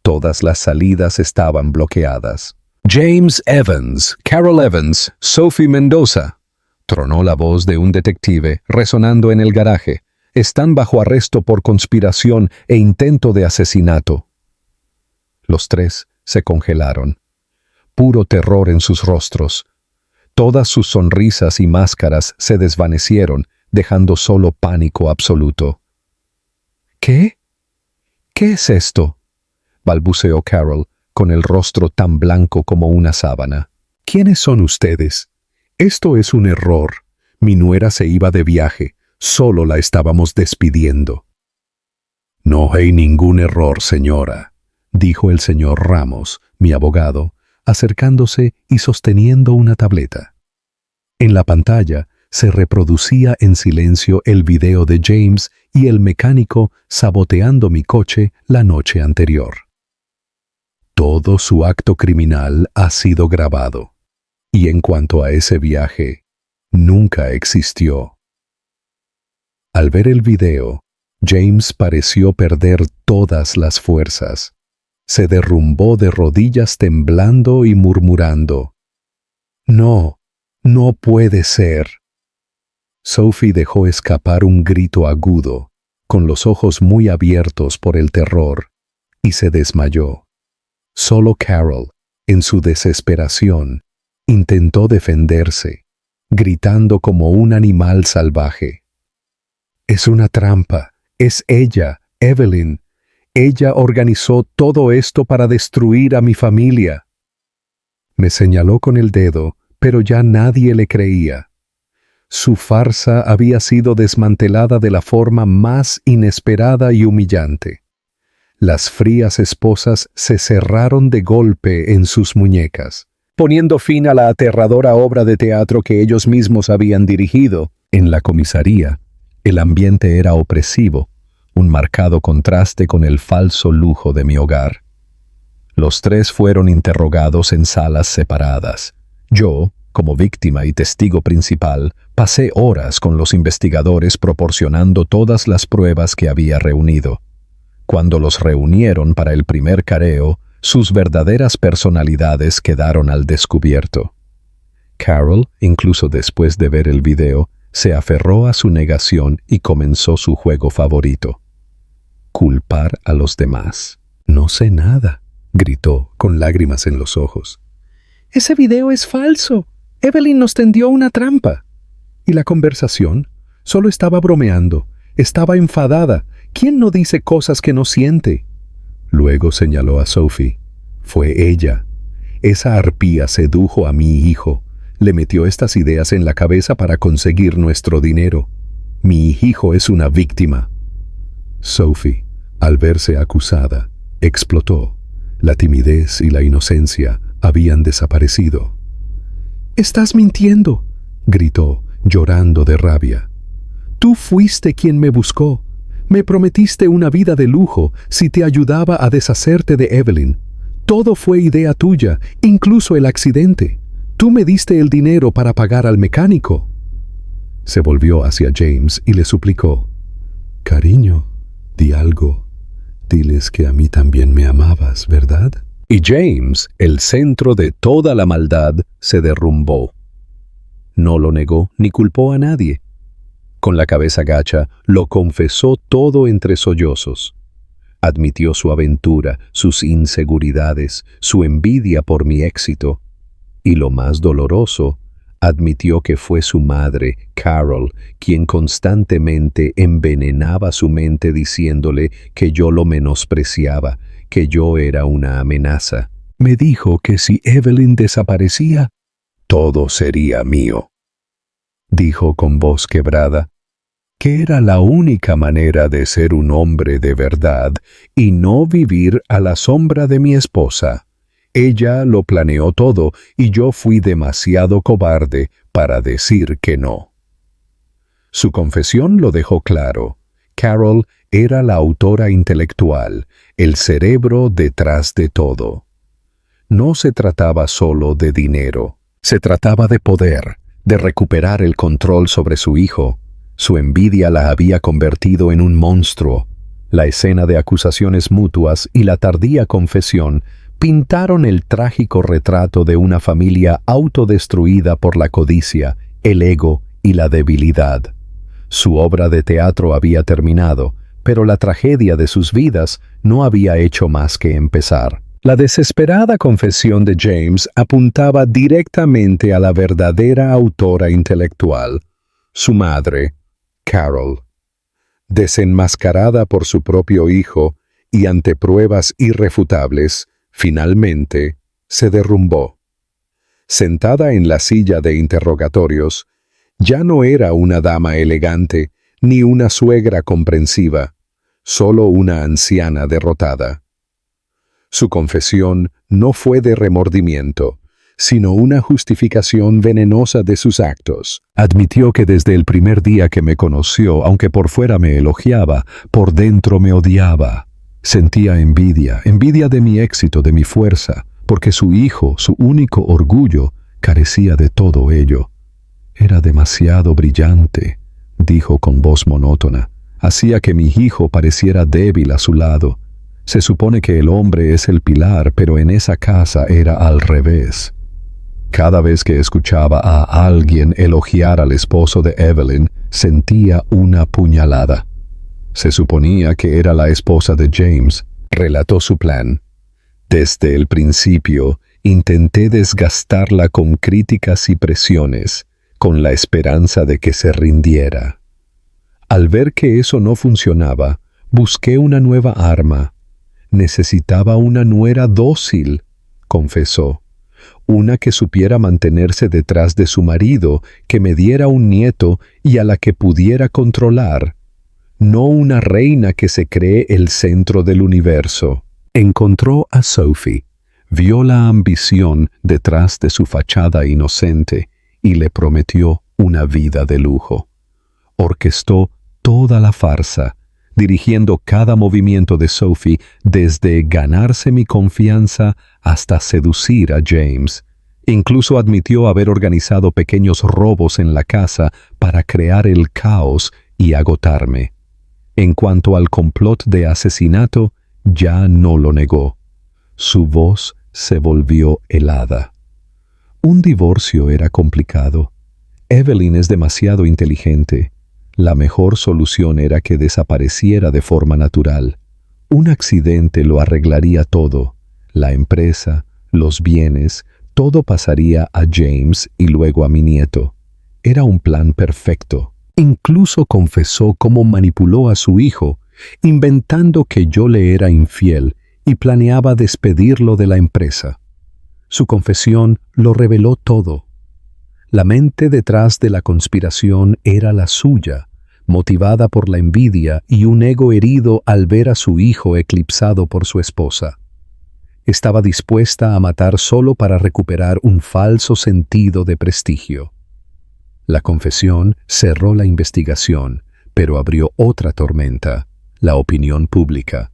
Speaker 1: Todas las salidas estaban bloqueadas. «James Evans, Carol Evans, Sophie Mendoza», tronó la voz de un detective resonando en el garaje. «Están bajo arresto por conspiración e intento de asesinato». Los tres se congelaron. Puro terror en sus rostros. Todas sus sonrisas y máscaras se desvanecieron, dejando solo pánico absoluto. «¿Qué? ¿Qué es esto?», balbuceó Carol, con el rostro tan blanco como una sábana. «¿Quiénes son ustedes? Esto es un error. Mi nuera se iba de viaje. Solo la estábamos despidiendo. No hay ningún error, señora, dijo el señor Ramos, mi abogado, acercándose y sosteniendo una tableta. En la pantalla se reproducía en silencio el video de James y el mecánico saboteando mi coche la noche anterior. Todo su acto criminal ha sido grabado. Y en cuanto a ese viaje, nunca existió. Al ver el video, James pareció perder todas las fuerzas. Se derrumbó de rodillas temblando y murmurando: «No, no puede ser». Sophie dejó escapar un grito agudo, con los ojos muy abiertos por el terror, y se desmayó. Solo Carol, en su desesperación, intentó defenderse, gritando como un animal salvaje: «Es una trampa, es ella, Evelyn. Ella organizó todo esto para destruir a mi familia». Me señaló con el dedo, pero ya nadie le creía. Su farsa había sido desmantelada de la forma más inesperada y humillante. Las frías esposas se cerraron de golpe en sus muñecas, poniendo fin a la aterradora obra de teatro que ellos mismos habían dirigido. En la comisaría, el ambiente era opresivo, un marcado contraste con el falso lujo de mi hogar. Los tres fueron interrogados en salas separadas. Yo, como víctima y testigo principal, pasé horas con los investigadores proporcionando todas las pruebas que había reunido. Cuando los reunieron para el primer careo, sus verdaderas personalidades quedaron al descubierto. Carol, incluso después de ver el video, se aferró a su negación y comenzó su juego favorito: culpar a los demás. «No sé nada», gritó, con lágrimas en los ojos. «Ese video es falso. Evelyn nos tendió una trampa». Y la conversación solo estaba bromeando, estaba enfadada. ¿Quién no dice cosas que no siente? Luego señaló a Sophie. Fue ella. Esa arpía sedujo a mi hijo. Le metió estas ideas en la cabeza para conseguir nuestro dinero. Mi hijo es una víctima. Sophie, al verse acusada, explotó. La timidez y la inocencia habían desaparecido. «Estás mintiendo», gritó, llorando de rabia. «Tú fuiste quien me buscó. Me prometiste una vida de lujo si te ayudaba a deshacerte de Evelyn. Todo fue idea tuya, incluso el accidente. Tú me diste el dinero para pagar al mecánico». Se volvió hacia James y le suplicó: «Cariño, di algo. Diles que a mí también me amabas, ¿verdad?». Y James, el centro de toda la maldad, se derrumbó. No lo negó ni culpó a nadie. Con la cabeza gacha, lo confesó todo entre sollozos. Admitió su aventura, sus inseguridades, su envidia por mi éxito. Y lo más doloroso, admitió que fue su madre, Carol, quien constantemente envenenaba su mente diciéndole que yo lo menospreciaba, que yo era una amenaza. Me dijo que si Evelyn desaparecía, todo sería mío. Dijo con voz quebrada que era la única manera de ser un hombre de verdad y no vivir a la sombra de mi esposa. Ella lo planeó todo y yo fui demasiado cobarde para decir que no. Su confesión lo dejó claro. Carol era la autora intelectual, el cerebro detrás de todo. No se trataba solo de dinero, se trataba de poder, de recuperar el control sobre su hijo. Su envidia la había convertido en un monstruo. La escena de acusaciones mutuas y la tardía confesión pintaron el trágico retrato de una familia autodestruida por la codicia, el ego y la debilidad. Su obra de teatro había terminado, pero la tragedia de sus vidas no había hecho más que empezar. La desesperada confesión de James apuntaba directamente a la verdadera autora intelectual, su madre, Carol. Desenmascarada por su propio hijo y ante pruebas irrefutables, finalmente se derrumbó. Sentada en la silla de interrogatorios, ya no era una dama elegante, ni una suegra comprensiva, solo una anciana derrotada. Su confesión no fue de remordimiento, sino una justificación venenosa de sus actos. Admitió que desde el primer día que me conoció, aunque por fuera me elogiaba, por dentro me odiaba. Sentía envidia de mi éxito, de mi fuerza, porque su hijo, su único orgullo, carecía de todo ello. Era demasiado brillante, dijo con voz monótona. Hacía que mi hijo pareciera débil a su lado. Se supone que el hombre es el pilar, pero en esa casa era al revés. Cada vez que escuchaba a alguien elogiar al esposo de Evelyn, sentía una puñalada. Se suponía que era la esposa de James. Relató su plan. Desde el principio, intenté desgastarla con críticas y presiones, con la esperanza de que se rindiera. Al ver que eso no funcionaba, busqué una nueva arma. Necesitaba una nuera dócil, confesó. Una que supiera mantenerse detrás de su marido, que me diera un nieto y a la que pudiera controlar. No una reina que se cree el centro del universo. Encontró a Sophie, vio la ambición detrás de su fachada inocente y le prometió una vida de lujo. Orquestó toda la farsa, dirigiendo cada movimiento de Sophie desde ganarse mi confianza hasta seducir a James. Incluso admitió haber organizado pequeños robos en la casa para crear el caos y agotarme. En cuanto al complot de asesinato, ya no lo negó. Su voz se volvió helada. Un divorcio era complicado. Evelyn es demasiado inteligente. La mejor solución era que desapareciera de forma natural. Un accidente lo arreglaría todo. La empresa, los bienes, todo pasaría a James y luego a mi nieto. Era un plan perfecto. Incluso confesó cómo manipuló a su hijo, inventando que yo le era infiel y planeaba despedirlo de la empresa. Su confesión lo reveló todo. La mente detrás de la conspiración era la suya, motivada por la envidia y un ego herido al ver a su hijo eclipsado por su esposa. Estaba dispuesta a matar solo para recuperar un falso sentido de prestigio. La confesión cerró la investigación, pero abrió otra tormenta, la opinión pública.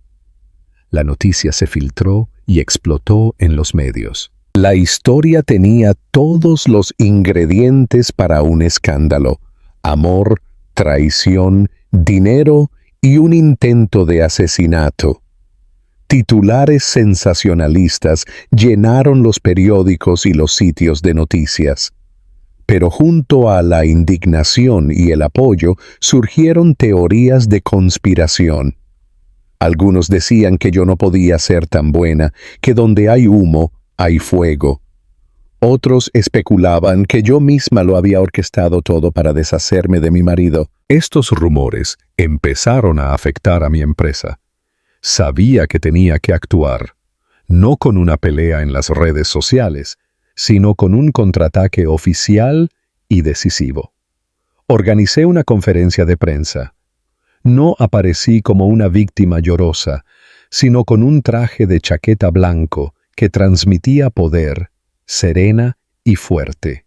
Speaker 1: La noticia se filtró y explotó en los medios. La historia tenía todos los ingredientes para un escándalo: amor, traición, dinero y un intento de asesinato. Titulares sensacionalistas llenaron los periódicos y los sitios de noticias. Pero junto a la indignación y el apoyo surgieron teorías de conspiración. Algunos decían que yo no podía ser tan buena, que donde hay humo, hay fuego. Otros especulaban que yo misma lo había orquestado todo para deshacerme de mi marido. Estos rumores empezaron a afectar a mi empresa. Sabía que tenía que actuar, no con una pelea en las redes sociales, sino con un contraataque oficial y decisivo. Organicé una conferencia de prensa. No aparecí como una víctima llorosa, sino con un traje de chaqueta blanco que transmitía poder, serena y fuerte.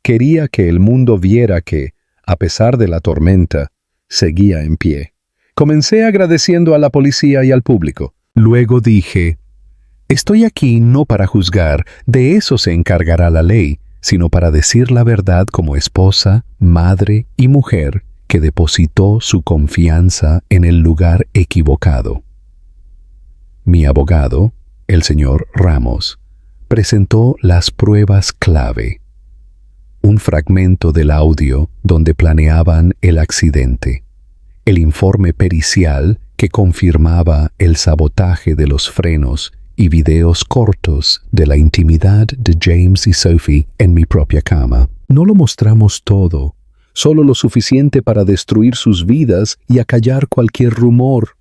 Speaker 1: Quería que el mundo viera que, a pesar de la tormenta, seguía en pie. Comencé agradeciendo a la policía y al público. Luego dije: estoy aquí no para juzgar, de eso se encargará la ley, sino para decir la verdad como esposa, madre y mujer que depositó su confianza en el lugar equivocado. Mi abogado, el señor Ramos, presentó las pruebas clave. Un fragmento del audio donde planeaban el accidente. El informe pericial que confirmaba el sabotaje de los frenos y videos cortos de la intimidad de James y Sophie en mi propia cama. No lo mostramos todo, solo lo suficiente para destruir sus vidas y acallar cualquier rumor.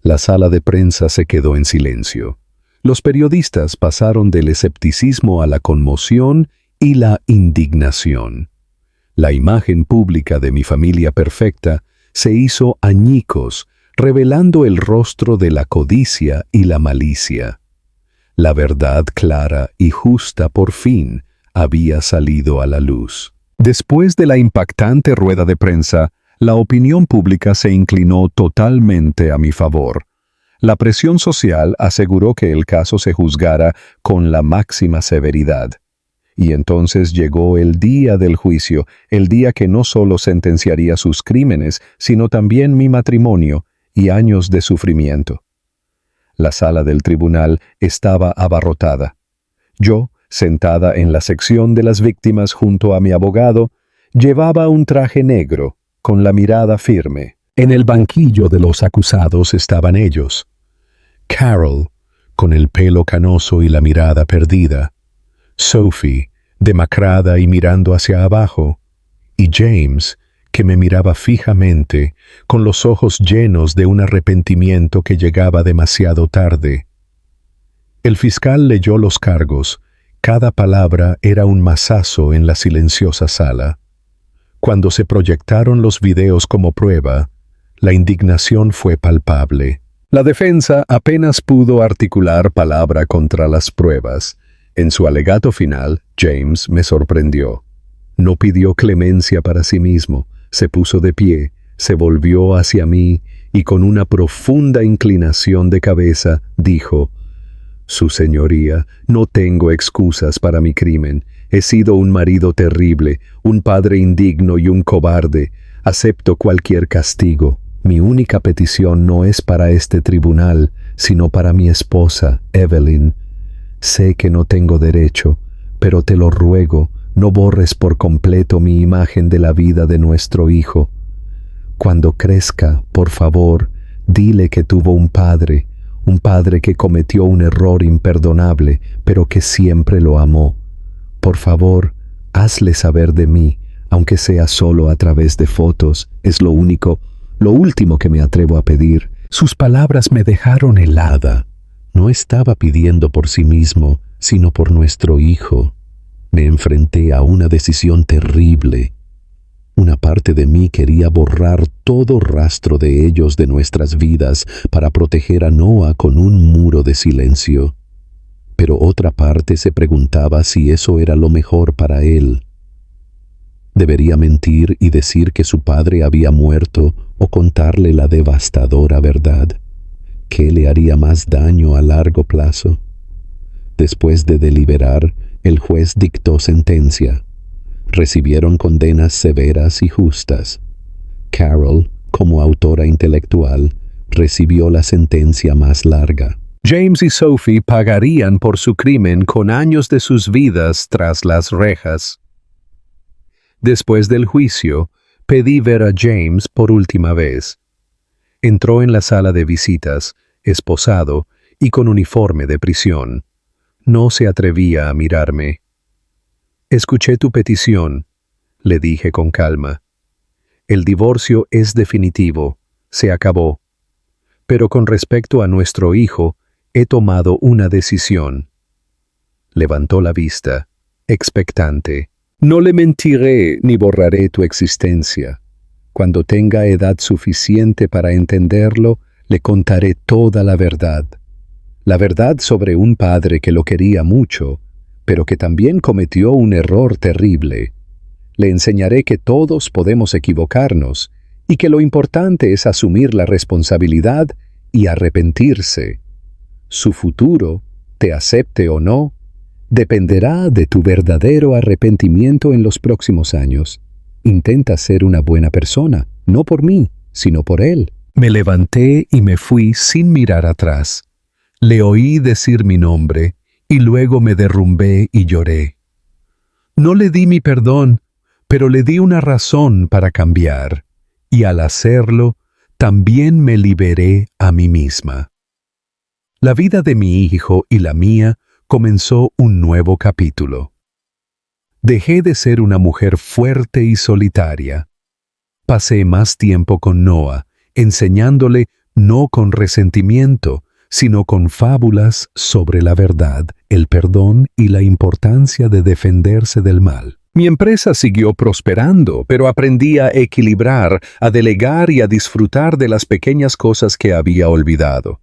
Speaker 1: La sala de prensa se quedó en silencio. Los periodistas pasaron del escepticismo a la conmoción y la indignación. La imagen pública de mi familia perfecta se hizo añicos, revelando el rostro de la codicia y la malicia. La verdad clara y justa por fin había salido a la luz. Después de la impactante rueda de prensa, la opinión pública se inclinó totalmente a mi favor. La presión social aseguró que el caso se juzgara con la máxima severidad. Y entonces llegó el día del juicio, el día que no solo sentenciaría sus crímenes, sino también mi matrimonio y años de sufrimiento. La sala del tribunal estaba abarrotada. Yo, sentada en la sección de las víctimas junto a mi abogado, llevaba un traje negro, con la mirada firme. En el banquillo de los acusados estaban ellos. Carol, con el pelo canoso y la mirada perdida. Sophie, demacrada y mirando hacia abajo. Y James, que me miraba fijamente, con los ojos llenos de un arrepentimiento que llegaba demasiado tarde. El fiscal leyó los cargos. Cada palabra era un mazazo en la silenciosa sala. Cuando se proyectaron los videos como prueba, la indignación fue palpable. La defensa apenas pudo articular palabra contra las pruebas. En su alegato final, James me sorprendió. No pidió clemencia para sí mismo, se puso de pie, se volvió hacia mí y con una profunda inclinación de cabeza dijo: «Su señoría, no tengo excusas para mi crimen. He sido un marido terrible, un padre indigno y un cobarde. Acepto cualquier castigo. Mi única petición no es para este tribunal, sino para mi esposa, Evelyn. Sé que no tengo derecho, pero te lo ruego, no borres por completo mi imagen de la vida de nuestro hijo. Cuando crezca, por favor, dile que tuvo un padre que cometió un error imperdonable, pero que siempre lo amó. Por favor, hazle saber de mí, aunque sea solo a través de fotos. Es lo último que me atrevo a pedir». Sus palabras me dejaron helada. No estaba pidiendo por sí mismo, sino por nuestro hijo. Me enfrenté a una decisión terrible. Una parte de mí quería borrar todo rastro de ellos de nuestras vidas para proteger a Noah con un muro de silencio. Pero otra parte se preguntaba si eso era lo mejor para él. ¿Debería mentir y decir que su padre había muerto o contarle la devastadora verdad? ¿Qué le haría más daño a largo plazo? Después de deliberar, el juez dictó sentencia. Recibieron condenas severas y justas. Carol, como autora intelectual, recibió la sentencia más larga. James y Sophie pagarían por su crimen con años de sus vidas tras las rejas. Después del juicio, pedí ver a James por última vez. Entró en la sala de visitas, esposado y con uniforme de prisión. No se atrevía a mirarme. «Escuché tu petición», le dije con calma. «El divorcio es definitivo, se acabó. Pero con respecto a nuestro hijo, he tomado una decisión». Levantó la vista, expectante. «No le mentiré ni borraré tu existencia. Cuando tenga edad suficiente para entenderlo, le contaré toda la verdad. La verdad sobre un padre que lo quería mucho, pero que también cometió un error terrible. Le enseñaré que todos podemos equivocarnos y que lo importante es asumir la responsabilidad y arrepentirse. Su futuro, te acepte o no, dependerá de tu verdadero arrepentimiento en los próximos años. Intenta ser una buena persona, no por mí, sino por él». Me levanté y me fui sin mirar atrás. Le oí decir mi nombre y luego me derrumbé y lloré. No le di mi perdón, pero le di una razón para cambiar, y al hacerlo, también me liberé a mí misma. La vida de mi hijo y la mía comenzó un nuevo capítulo. Dejé de ser una mujer fuerte y solitaria. Pasé más tiempo con Noah, enseñándole no con resentimiento, sino con fábulas sobre la verdad, el perdón y la importancia de defenderse del mal. Mi empresa siguió prosperando, pero aprendí a equilibrar, a delegar y a disfrutar de las pequeñas cosas que había olvidado.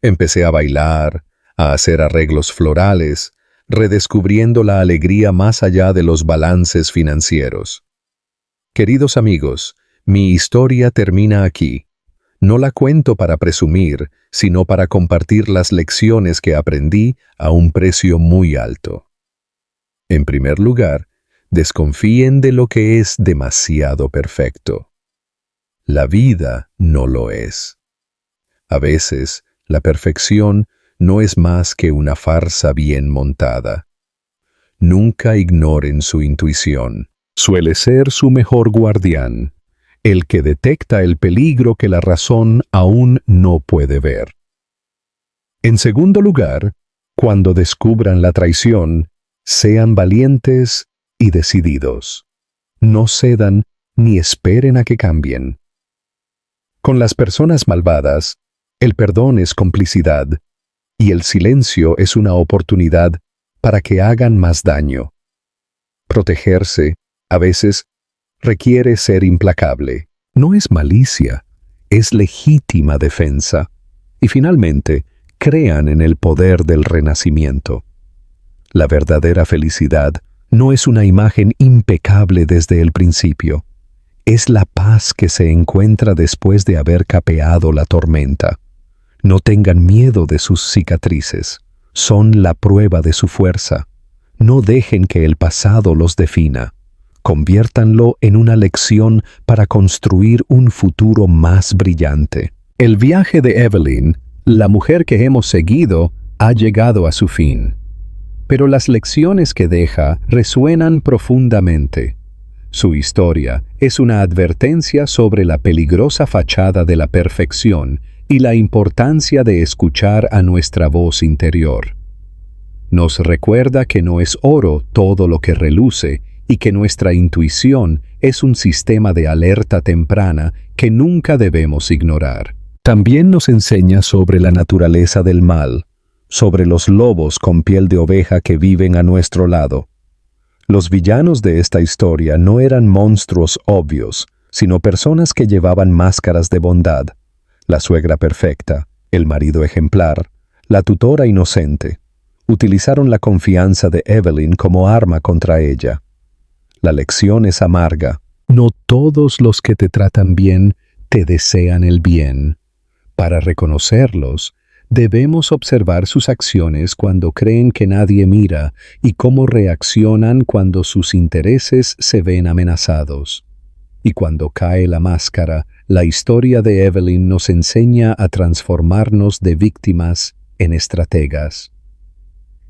Speaker 1: Empecé a bailar, a hacer arreglos florales, redescubriendo la alegría más allá de los balances financieros. Queridos amigos, mi historia termina aquí. No la cuento para presumir, sino para compartir las lecciones que aprendí a un precio muy alto. En primer lugar, desconfíen de lo que es demasiado perfecto. La vida no lo es. A veces, la perfección no es más que una farsa bien montada. Nunca ignoren su intuición. Suele ser su mejor guardián, el que detecta el peligro que la razón aún no puede ver. En segundo lugar, cuando descubran la traición, sean valientes y decididos. No cedan ni esperen a que cambien. Con las personas malvadas, el perdón es complicidad y el silencio es una oportunidad para que hagan más daño. Protegerse, a veces, requiere ser implacable. No es malicia, es legítima defensa. Y finalmente, crean en el poder del renacimiento. La verdadera felicidad no es una imagen impecable desde el principio. Es la paz que se encuentra después de haber capeado la tormenta. No tengan miedo de sus cicatrices. Son la prueba de su fuerza. No dejen que el pasado los defina. Conviértanlo en una lección para construir un futuro más brillante. El viaje de Evelyn, la mujer que hemos seguido, ha llegado a su fin. Pero las lecciones que deja resuenan profundamente. Su historia es una advertencia sobre la peligrosa fachada de la perfección y la importancia de escuchar a nuestra voz interior. Nos recuerda que no es oro todo lo que reluce y que nuestra intuición es un sistema de alerta temprana que nunca debemos ignorar. También nos enseña sobre la naturaleza del mal, sobre los lobos con piel de oveja que viven a nuestro lado. Los villanos de esta historia no eran monstruos obvios, sino personas que llevaban máscaras de bondad. La suegra perfecta, el marido ejemplar, la tutora inocente. Utilizaron la confianza de Evelyn como arma contra ella. La lección es amarga. No todos los que te tratan bien te desean el bien. Para reconocerlos, debemos observar sus acciones cuando creen que nadie mira y cómo reaccionan cuando sus intereses se ven amenazados. Y cuando cae la máscara, la historia de Evelyn nos enseña a transformarnos de víctimas en estrategas.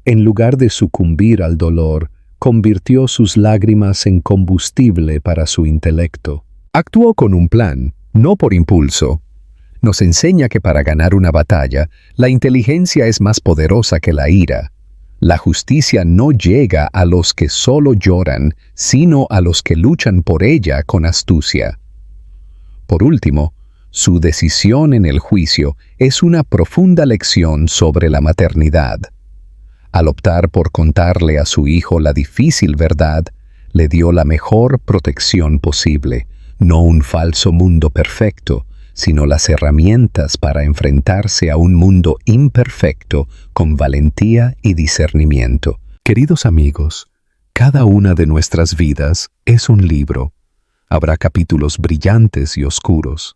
Speaker 1: En lugar de sucumbir al dolor, convirtió sus lágrimas en combustible para su intelecto. Actuó con un plan, no por impulso. Nos enseña que para ganar una batalla, la inteligencia es más poderosa que la ira. La justicia no llega a los que solo lloran, sino a los que luchan por ella con astucia. Por último, su decisión en el juicio es una profunda lección sobre la maternidad. Al optar por contarle a su hijo la difícil verdad, le dio la mejor protección posible, no un falso mundo perfecto, sino las herramientas para enfrentarse a un mundo imperfecto con valentía y discernimiento. Queridos amigos, cada una de nuestras vidas es un libro. Habrá capítulos brillantes y oscuros.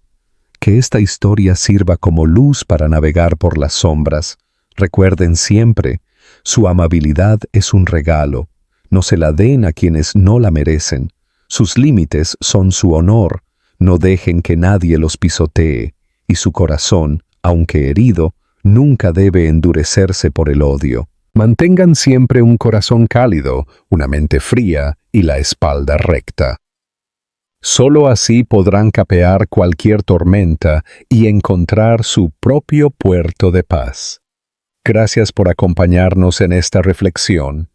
Speaker 1: Que esta historia sirva como luz para navegar por las sombras. Recuerden siempre, su amabilidad es un regalo. No se la den a quienes no la merecen. Sus límites son su honor. No dejen que nadie los pisotee, y su corazón, aunque herido, nunca debe endurecerse por el odio. Mantengan siempre un corazón cálido, una mente fría y la espalda recta. Solo así podrán capear cualquier tormenta y encontrar su propio puerto de paz. Gracias por acompañarnos en esta reflexión.